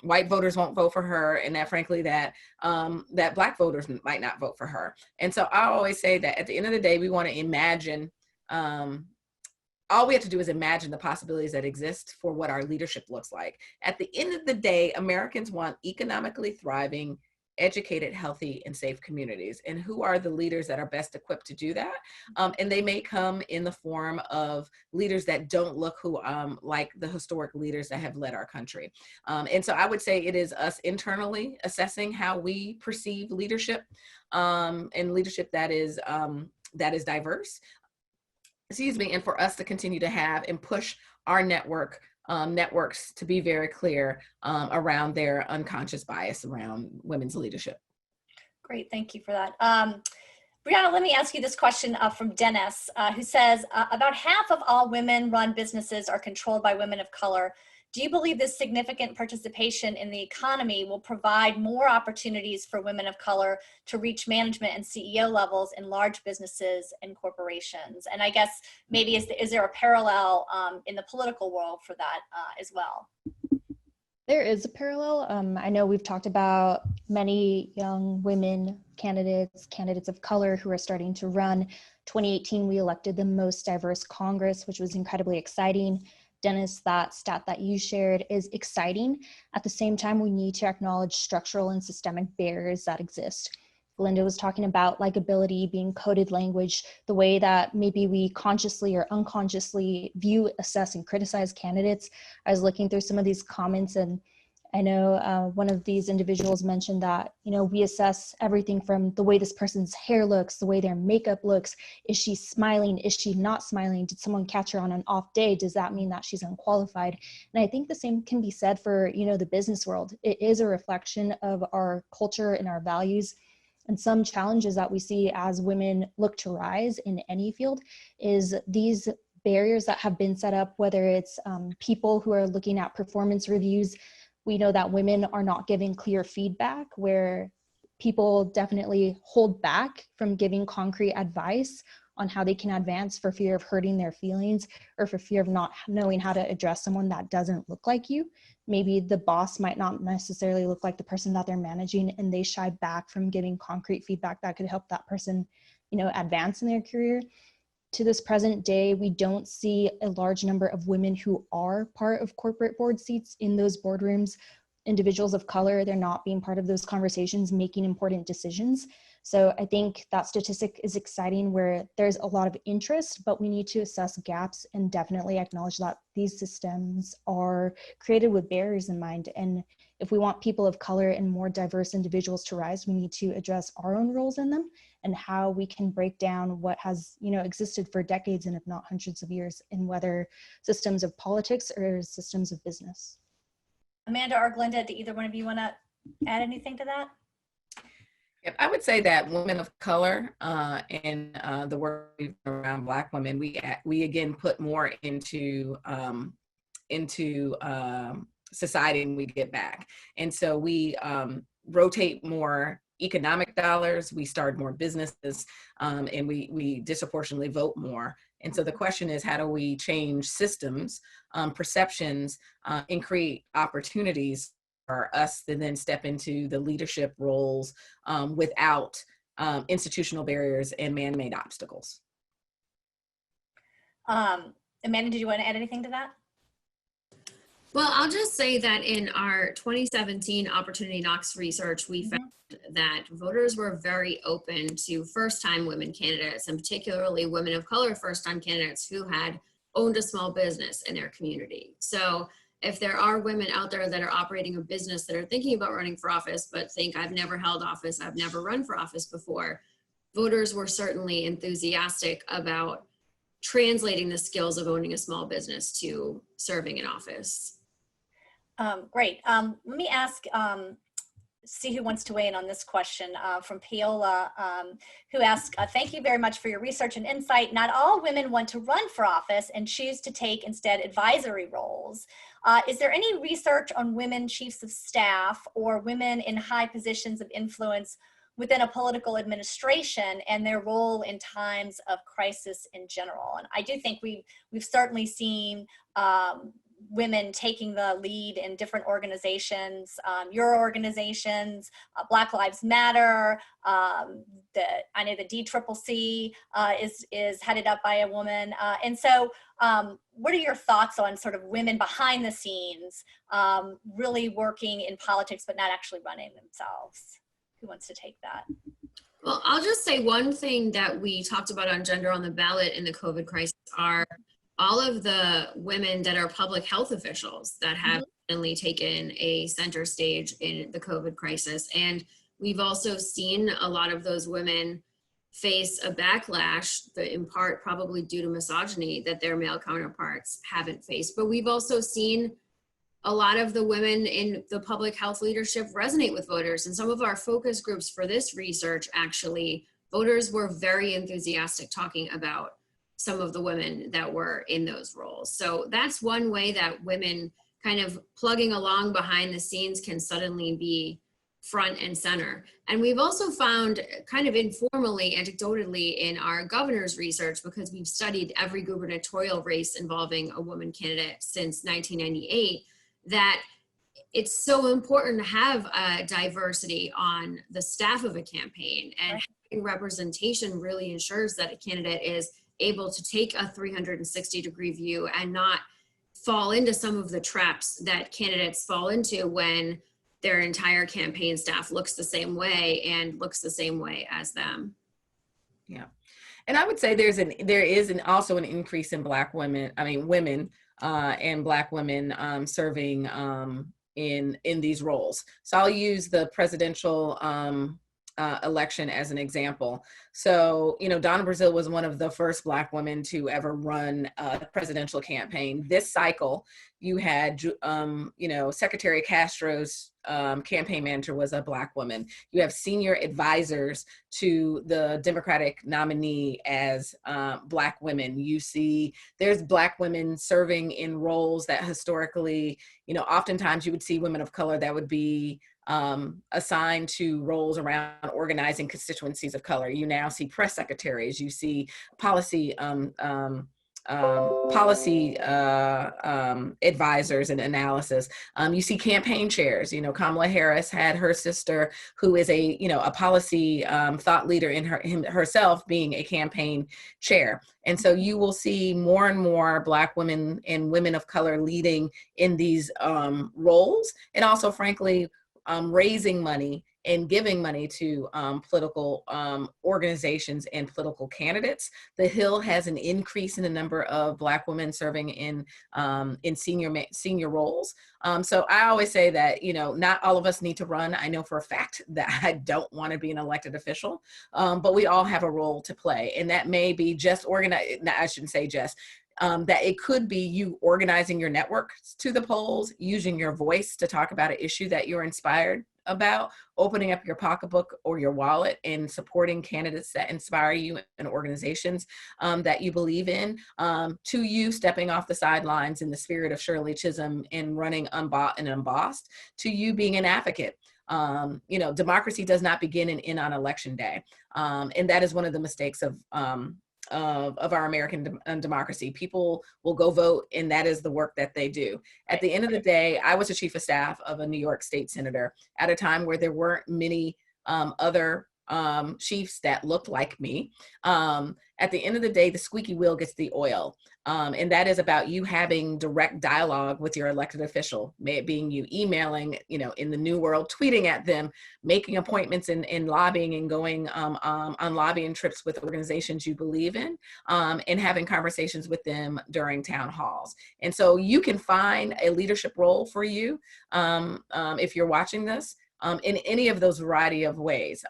Speaker 2: white voters won't vote for her, and that frankly that Black voters might not vote for her. And so I always say that at the end of the day, we want to imagine. All we have to do is imagine the possibilities that exist for what our leadership looks like. At the end of the day, Americans want economically thriving, educated, healthy, and safe communities. And who are the leaders that are best equipped to do that? And they may come in the form of leaders that don't look like the historic leaders that have led our country. And so I would say it is us internally assessing how we perceive leadership, and leadership that is diverse. And for us to continue to have and push our networks to be very clear around their unconscious bias around women's leadership.
Speaker 5: Great, thank you for that. Brianna, let me ask you this question from Dennis, who says, about half of all women-run businesses are controlled by women of color. Do you believe this significant participation in the economy will provide more opportunities for women of color to reach management and CEO levels in large businesses and corporations? And I guess maybe is there a parallel in the political world for that as well?
Speaker 4: There is a parallel. I know we've talked about many young women candidates of color who are starting to run. 2018, we elected the most diverse Congress, which was incredibly exciting. Dennis, that stat that you shared is exciting. At the same time, we need to acknowledge structural and systemic barriers that exist. Linda was talking about likability being coded language, the way that maybe we consciously or unconsciously view, assess, and criticize candidates. I was looking through some of these comments, and I know one of these individuals mentioned that, you know, we assess everything from the way this person's hair looks, the way their makeup looks. Is she smiling? Is she not smiling? Did someone catch her on an off day? Does that mean that she's unqualified? And I think the same can be said for, you know, the business world. It is a reflection of our culture and our values. And some challenges that we see as women look to rise in any field is these barriers that have been set up, whether it's people who are looking at performance reviews. We know that women are not giving clear feedback, where people definitely hold back from giving concrete advice on how they can advance for fear of hurting their feelings or for fear of not knowing how to address someone that doesn't look like you. Maybe the boss might not necessarily look like the person that they're managing, and they shy back from giving concrete feedback that could help that person, you know, advance in their career. To this present day, we don't see a large number of women who are part of corporate board seats in those boardrooms. Individuals of color, they're not being part of those conversations, making important decisions. So I think that statistic is exciting, where there's a lot of interest, but we need to assess gaps and definitely acknowledge that these systems are created with barriers in mind. And if we want people of color and more diverse individuals to rise, we need to address our own roles in them and how we can break down what has, you know, existed for decades and if not hundreds of years, in whether systems of politics or systems of business.
Speaker 5: Amanda or Glenda, do either one of you want to add anything to that?
Speaker 2: Yep, I would say that women of color and the work around Black women, we again put more into society and we get back. And so we rotate more economic dollars, we start more businesses, and we disproportionately vote more. And so the question is, how do we change systems, perceptions, and create opportunities for us to then step into the leadership roles without institutional barriers and man-made obstacles?
Speaker 5: Amanda, did you want to add anything to that?
Speaker 3: Well, I'll just say that in our 2017 Opportunity Knocks research, we found that voters were very open to first-time women candidates, and particularly women of color first-time candidates who had owned a small business in their community. So if there are women out there that are operating a business that are thinking about running for office, but think, I've never held office, I've never run for office before, voters were certainly enthusiastic about translating the skills of owning a small business to serving in office.
Speaker 5: Great. Let me ask, see who wants to weigh in on this question from Paola, who asked, thank you very much for your research and insight. Not all women want to run for office and choose to take instead advisory roles. Is there any research on women chiefs of staff or women in high positions of influence within a political administration and their role in times of crisis in general? And I do think we've certainly seen women taking the lead in different organizations, your organizations, Black Lives Matter, I know the DCCC is headed up by a woman. And so what are your thoughts on sort of women behind the scenes really working in politics but not actually running themselves? Who wants to take that?
Speaker 3: Well, I'll just say one thing that we talked about on Gender on the Ballot in the COVID crisis are all of the women that are public health officials that have certainly taken a center stage in the COVID crisis. And we've also seen a lot of those women face a backlash, in part probably due to misogyny, that their male counterparts haven't faced. But we've also seen a lot of the women in the public health leadership resonate with voters. And some of our focus groups for this research, actually, voters were very enthusiastic talking about some of the women that were in those roles. So that's one way that women kind of plugging along behind the scenes can suddenly be front and center. And we've also found kind of informally, anecdotally in our governor's research, because we've studied every gubernatorial race involving a woman candidate since 1998, that it's so important to have a diversity on the staff of a campaign, and having representation really ensures that a candidate is able to take a 360-degree view and not fall into some of the traps that candidates fall into when their entire campaign staff looks the same way and looks the same way as them.
Speaker 2: Yeah, and I would say there is also an increase in Black women, women and Black women serving in these roles. So I'll use the presidential election as an example. So, you know, Donna Brazile was one of the first Black women to ever run a presidential campaign. This cycle, you had, you know, Secretary Castro's campaign manager was a Black woman. You have senior advisors to the Democratic nominee as Black women. You see there's Black women serving in roles that historically, you know, oftentimes you would see women of color that would be assigned to roles around organizing constituencies of color. You now see press secretaries, you see policy advisors and analysis. You see campaign chairs. You know, Kamala Harris had her sister, who is a, you know, a policy thought leader in herself, being a campaign chair. And so you will see more and more Black women and women of color leading in these roles, and also, frankly, raising money and giving money to political organizations and political candidates. The Hill has an increase in the number of Black women serving in senior roles. So I always say that, you know, not all of us need to run. I know for a fact that I don't want to be an elected official, but we all have a role to play, and that may be just I shouldn't say just. That it could be you organizing your network to the polls, using your voice to talk about an issue that you're inspired about, opening up your pocketbook or your wallet and supporting candidates that inspire you and organizations that you believe in, to you stepping off the sidelines in the spirit of Shirley Chisholm and running unbought and unbossed, to you being an advocate. You know, democracy does not begin and end on election day. And that is one of the mistakes of our American democracy. People will go vote, and that is the work that they do. At the end of the day, I was the chief of staff of a New York state senator at a time where there weren't many other chiefs that looked like me. At the end of the day, the squeaky wheel gets the oil. And that is about you having direct dialogue with your elected official, may it being you emailing, you know, in the new world, tweeting at them, making appointments in lobbying and going on lobbying trips with organizations you believe in, and having conversations with them during town halls. And so you can find a leadership role for you if you're watching this. In any of those variety of ways.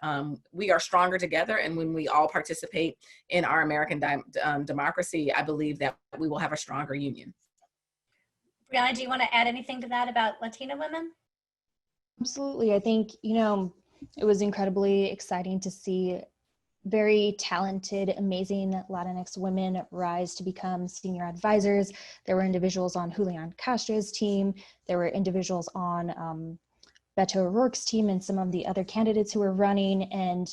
Speaker 2: We are stronger together, and when we all participate in our American democracy, I believe that we will have a stronger union.
Speaker 5: Brianna, do you want to add anything to that about Latina women?
Speaker 4: Absolutely. I think, you know, it was incredibly exciting to see very talented, amazing Latinx women rise to become senior advisors. There were individuals on Julian Castro's team. There were individuals on Beto O'Rourke's team and some of the other candidates who were running. And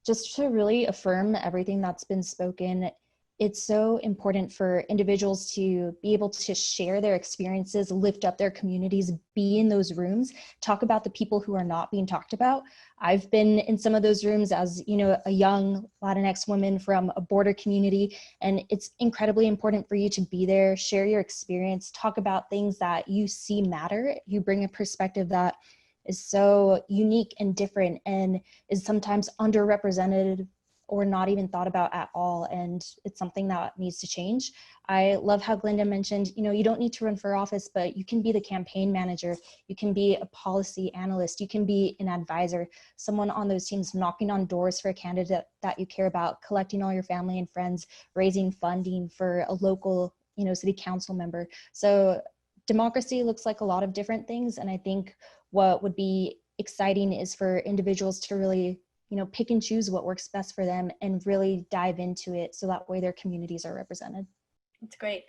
Speaker 4: just to really affirm everything that's been spoken, it's so important for individuals to be able to share their experiences, lift up their communities, be in those rooms, talk about the people who are not being talked about. I've been in some of those rooms as, you know, a young Latinx woman from a border community, and it's incredibly important for you to be there, share your experience, talk about things that you see matter. You bring a perspective that is so unique and different and is sometimes underrepresented or not even thought about at all. And it's something that needs to change. I love how Glenda mentioned, you know, you don't need to run for office, but you can be the campaign manager. You can be a policy analyst. You can be an advisor, someone on those teams knocking on doors for a candidate that you care about, collecting all your family and friends, raising funding for a local, you know, city council member. So democracy looks like a lot of different things. And I think what would be exciting is for individuals to really, you know, pick and choose what works best for them and really dive into it so that way their communities are represented.
Speaker 5: That's great.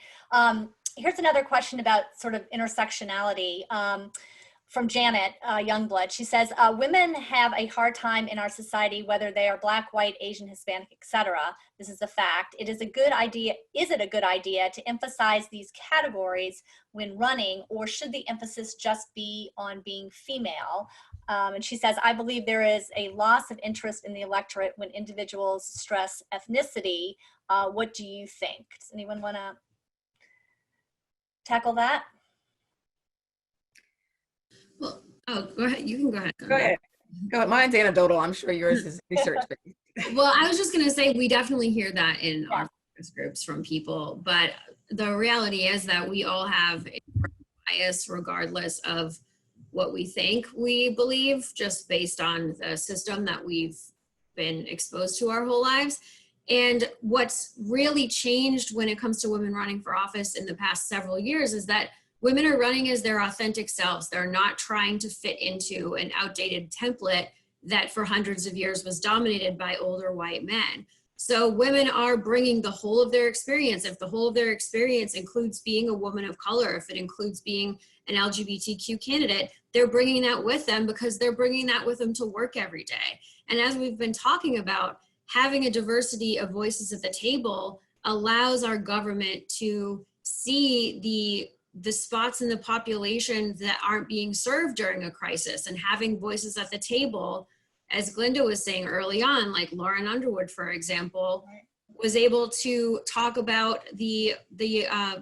Speaker 5: Here's another question about sort of intersectionality from Janet Youngblood. She says, women have a hard time in our society, whether they are Black, white, Asian, Hispanic, etc. This is a fact. Is it a good idea to emphasize these categories when running, or should the emphasis just be on being female? And she says, I believe there is a loss of interest in the electorate when individuals stress ethnicity. What do you think? Does anyone want to tackle that?
Speaker 3: Well, oh, go ahead. You can go ahead.
Speaker 2: Go ahead. Go ahead. Mine's anecdotal. I'm sure yours is research-based.
Speaker 3: Well, I was just going to say, we definitely hear that in our focus groups from people, but the reality is that we all have a bias regardless of what we think we believe, just based on the system that we've been exposed to our whole lives. And what's really changed when it comes to women running for office in the past several years is that women are running as their authentic selves. They're not trying to fit into an outdated template that for hundreds of years was dominated by older white men. So women are bringing the whole of their experience. If the whole of their experience includes being a woman of color, if it includes being an LGBTQ candidate, they're bringing that with them because they're bringing that with them to work every day. And as we've been talking about, having a diversity of voices at the table allows our government to see the spots in the population that aren't being served during a crisis, and having voices at the table, as Glinda was saying early on, like Lauren Underwood, for example, was able to talk about the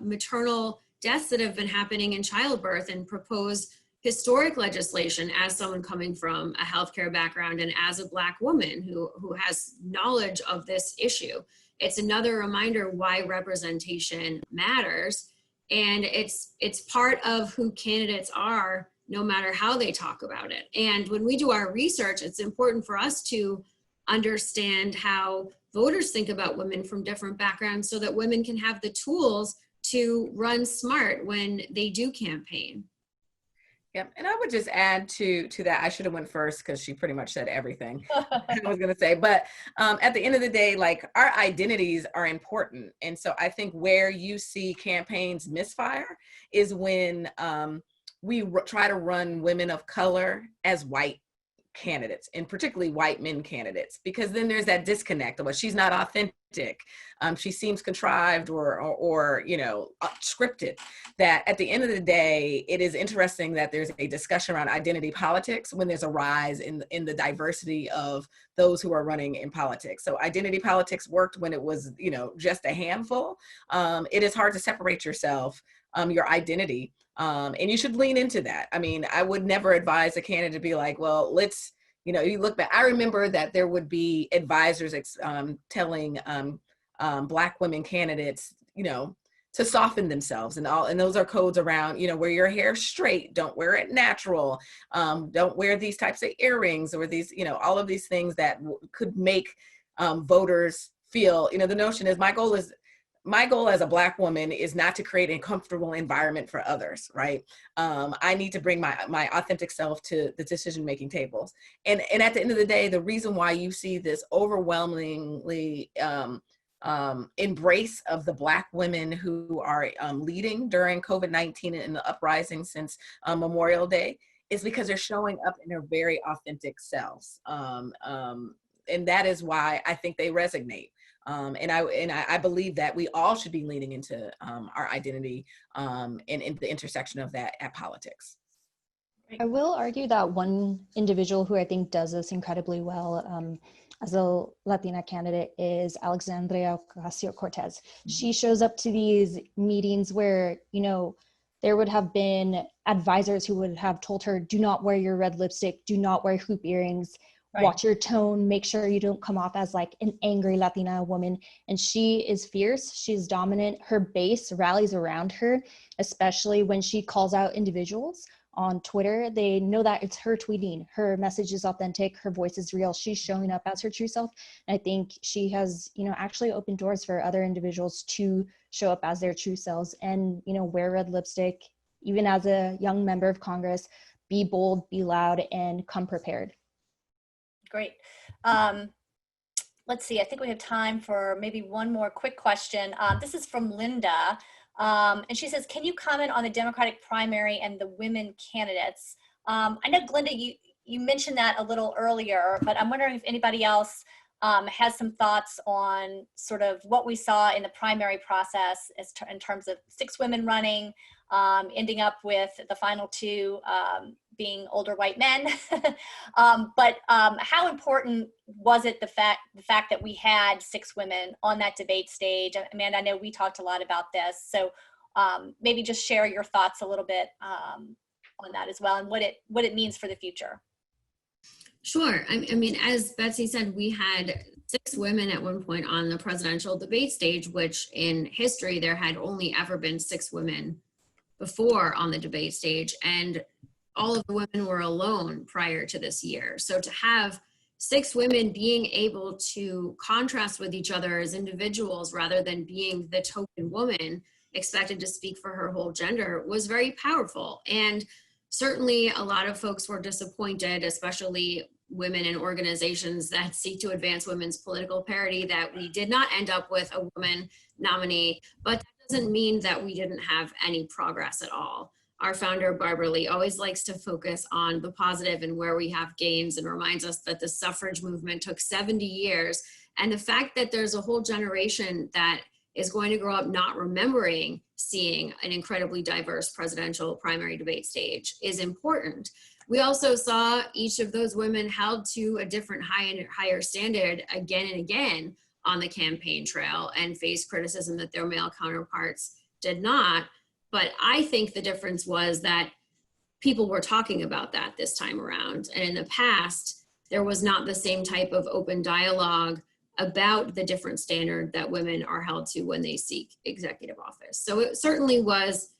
Speaker 3: maternal deaths that have been happening in childbirth and propose historic legislation as someone coming from a healthcare background and as a Black woman who has knowledge of this issue. It's another reminder why representation matters. And it's part of who candidates are, no matter how they talk about it. And when we do our research, it's important for us to understand how voters think about women from different backgrounds so that women can have the tools to run smart when they do campaign.
Speaker 2: Yeah, and I would just add to that, I should have went first because she pretty much said everything I was gonna say, but at the end of the day, like, our identities are important. And so I think where you see campaigns misfire is when we try to run women of color as white candidates, and particularly white men candidates, because then there's that disconnect of, well, she's not authentic, she seems contrived or you know, scripted. That at the end of the day, it is interesting that there's a discussion around identity politics when there's a rise in the diversity of those who are running in politics. So identity politics worked when it was, you know, just a handful. It is hard to separate yourself, your identity. And you should lean into that. I mean, I would never advise a candidate to be like, well, let's, you know, you look back. I remember that there would be advisors telling Black women candidates, you know, to soften themselves, and those are codes around, you know, wear your hair straight, don't wear it natural, don't wear these types of earrings, or these, you know, all of these things that could make voters feel, you know, the notion is my goal as a Black woman is not to create a comfortable environment for others, right? I need to bring my authentic self to the decision-making tables. And at the end of the day, the reason why you see this overwhelmingly embrace of the Black women who are leading during COVID-19 and the uprising since Memorial Day is because they're showing up in their very authentic selves. And that is why I think they resonate. And I believe that we all should be leaning into our identity and in the intersection of that at politics.
Speaker 4: I will argue that one individual who I think does this incredibly well as a Latina candidate is Alexandria Ocasio-Cortez. She shows up to these meetings where, you know, there would have been advisors who would have told her, do not wear your red lipstick, do not wear hoop earrings, right, watch your tone, make sure you don't come off as like an angry Latina woman. And she is fierce, she's dominant, her base rallies around her, especially when she calls out individuals on Twitter. They know that it's her tweeting, her message is authentic, her voice is real, she's showing up as her true self. And I think she has, you know, actually opened doors for other individuals to show up as their true selves and, you know, wear red lipstick, even as a young member of Congress, be bold, be loud, and come prepared.
Speaker 5: Great. Let's see, I think we have time for maybe one more quick question. This is from Linda. And she says, can you comment on the Democratic primary and the women candidates? I know, Glinda, you mentioned that a little earlier, but I'm wondering if anybody else has some thoughts on sort of what we saw in the primary process in terms of 6 women running, ending up with the final 2 being older white men. But how important was it the fact that we had 6 women on that debate stage? Amanda, I know we talked a lot about this, so maybe just share your thoughts a little bit on that as well, and what it means for the future.
Speaker 3: Sure. I mean, as Betsy said, we had 6 women at one point on the presidential debate stage, which in history there had only ever been 6 women before on the debate stage. And all of the women were alone prior to this year. So to have 6 women being able to contrast with each other as individuals rather than being the token woman expected to speak for her whole gender was very powerful. And certainly a lot of folks were disappointed, especially women in organizations that seek to advance women's political parity, that we did not end up with a woman nominee, but that doesn't mean that we didn't have any progress at all. Our founder, Barbara Lee, always likes to focus on the positive and where we have gains, and reminds us that the suffrage movement took 70 years. And the fact that there's a whole generation that is going to grow up not remembering seeing an incredibly diverse presidential primary debate stage is important. We also saw each of those women held to a different higher standard again and again on the campaign trail and faced criticism that their male counterparts did not. But I think the difference was that people were talking about that this time around. And in the past, there was not the same type of open dialogue about the different standard that women are held to when they seek executive office. So it certainly was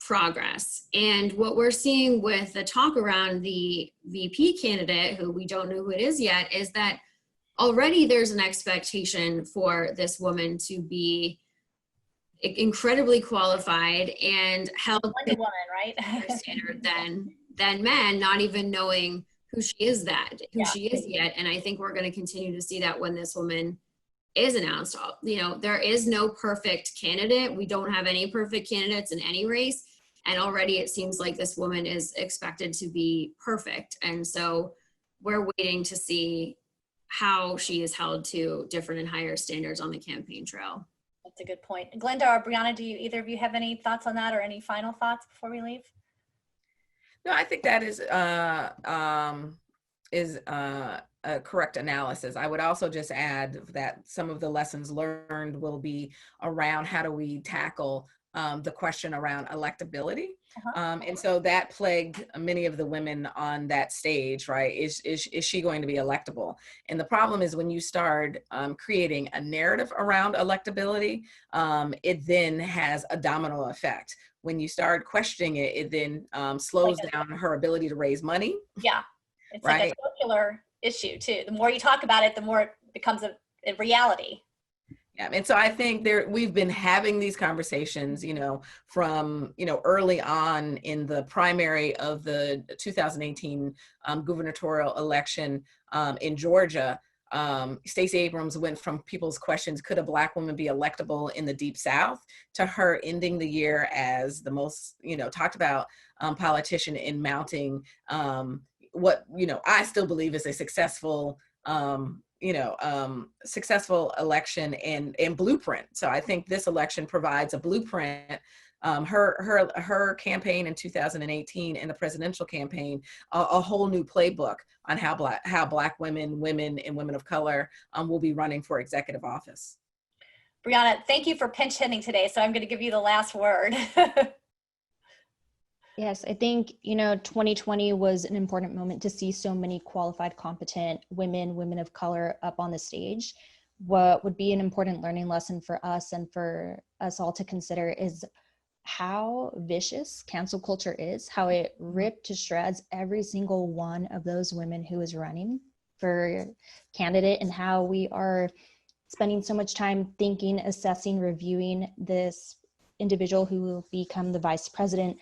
Speaker 3: progress. And what we're seeing with the talk around the VP candidate, who we don't know who it is yet, is that already there's an expectation for this woman to be incredibly qualified and held to
Speaker 5: woman, right?
Speaker 3: higher standard than men, not even knowing who she is yet. And I think we're going to continue to see that when this woman is announced. You know, there is no perfect candidate. We don't have any perfect candidates in any race. And already it seems like this woman is expected to be perfect. And so we're waiting to see how she is held to different and higher standards on the campaign trail.
Speaker 5: That's a good point. Glenda or Brianna, do either of you have any thoughts on that or any final thoughts before we leave?
Speaker 2: No, I think that is a correct analysis. I would also just add that some of the lessons learned will be around how do we tackle the question around electability. And so that plagued many of the women on that stage, right? Is she going to be electable? And the problem is when you start creating a narrative around electability, it then has a domino effect. When you start questioning it, it then slows down her ability to raise money.
Speaker 5: Yeah, it's
Speaker 2: right?
Speaker 5: like a circular issue too. The more you talk about it, the more it becomes a reality.
Speaker 2: Yeah, and so I think we've been having these conversations, you know, from, you know, early on in the primary of the 2018 gubernatorial election in Georgia. Stacey Abrams went from people's questions, could a Black woman be electable in the Deep South, to her ending the year as the most, you know, talked about politician in mounting what, you know, I still believe is a successful successful election and blueprint. So I think this election provides a blueprint. Her campaign in 2018 and the presidential campaign, a whole new playbook on how Black women, and women of color will be running for executive office.
Speaker 5: Brianna, thank you for pinch hitting today. So I'm going to give you the last word.
Speaker 4: Yes, I think, you know, 2020 was an important moment to see so many qualified, competent women of color up on the stage. What would be an important learning lesson for us and for us all to consider is how vicious cancel culture is, how it ripped to shreds every single one of those women who is running for candidate, and how we are spending so much time thinking, assessing, reviewing this individual who will become the vice president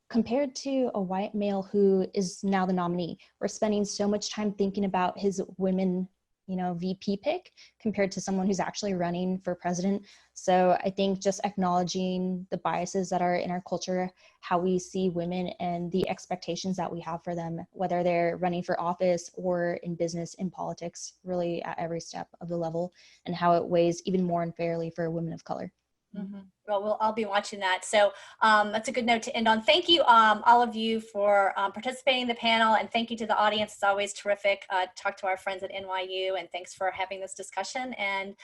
Speaker 4: compared to a white male who is now the nominee. We're spending so much time thinking about his women, you know, VP pick compared to someone who's actually running for president. So I think just acknowledging the biases that are in our culture, how we see women and the expectations that we have for them, whether they're running for office or in business, in politics, really at every step of the level, and how it weighs even more unfairly for women of color.
Speaker 5: Mm-hmm. Well, I'll be watching that. So that's a good note to end on. Thank you, all of you, for participating in the panel, and thank you to the audience. It's always terrific to talk to our friends at NYU, and thanks for having this discussion, and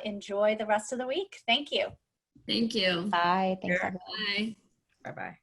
Speaker 5: enjoy the rest of the week. Thank you.
Speaker 3: Thank you.
Speaker 4: Bye. Thanks,
Speaker 3: Bye.
Speaker 4: everyone.
Speaker 2: Bye-bye.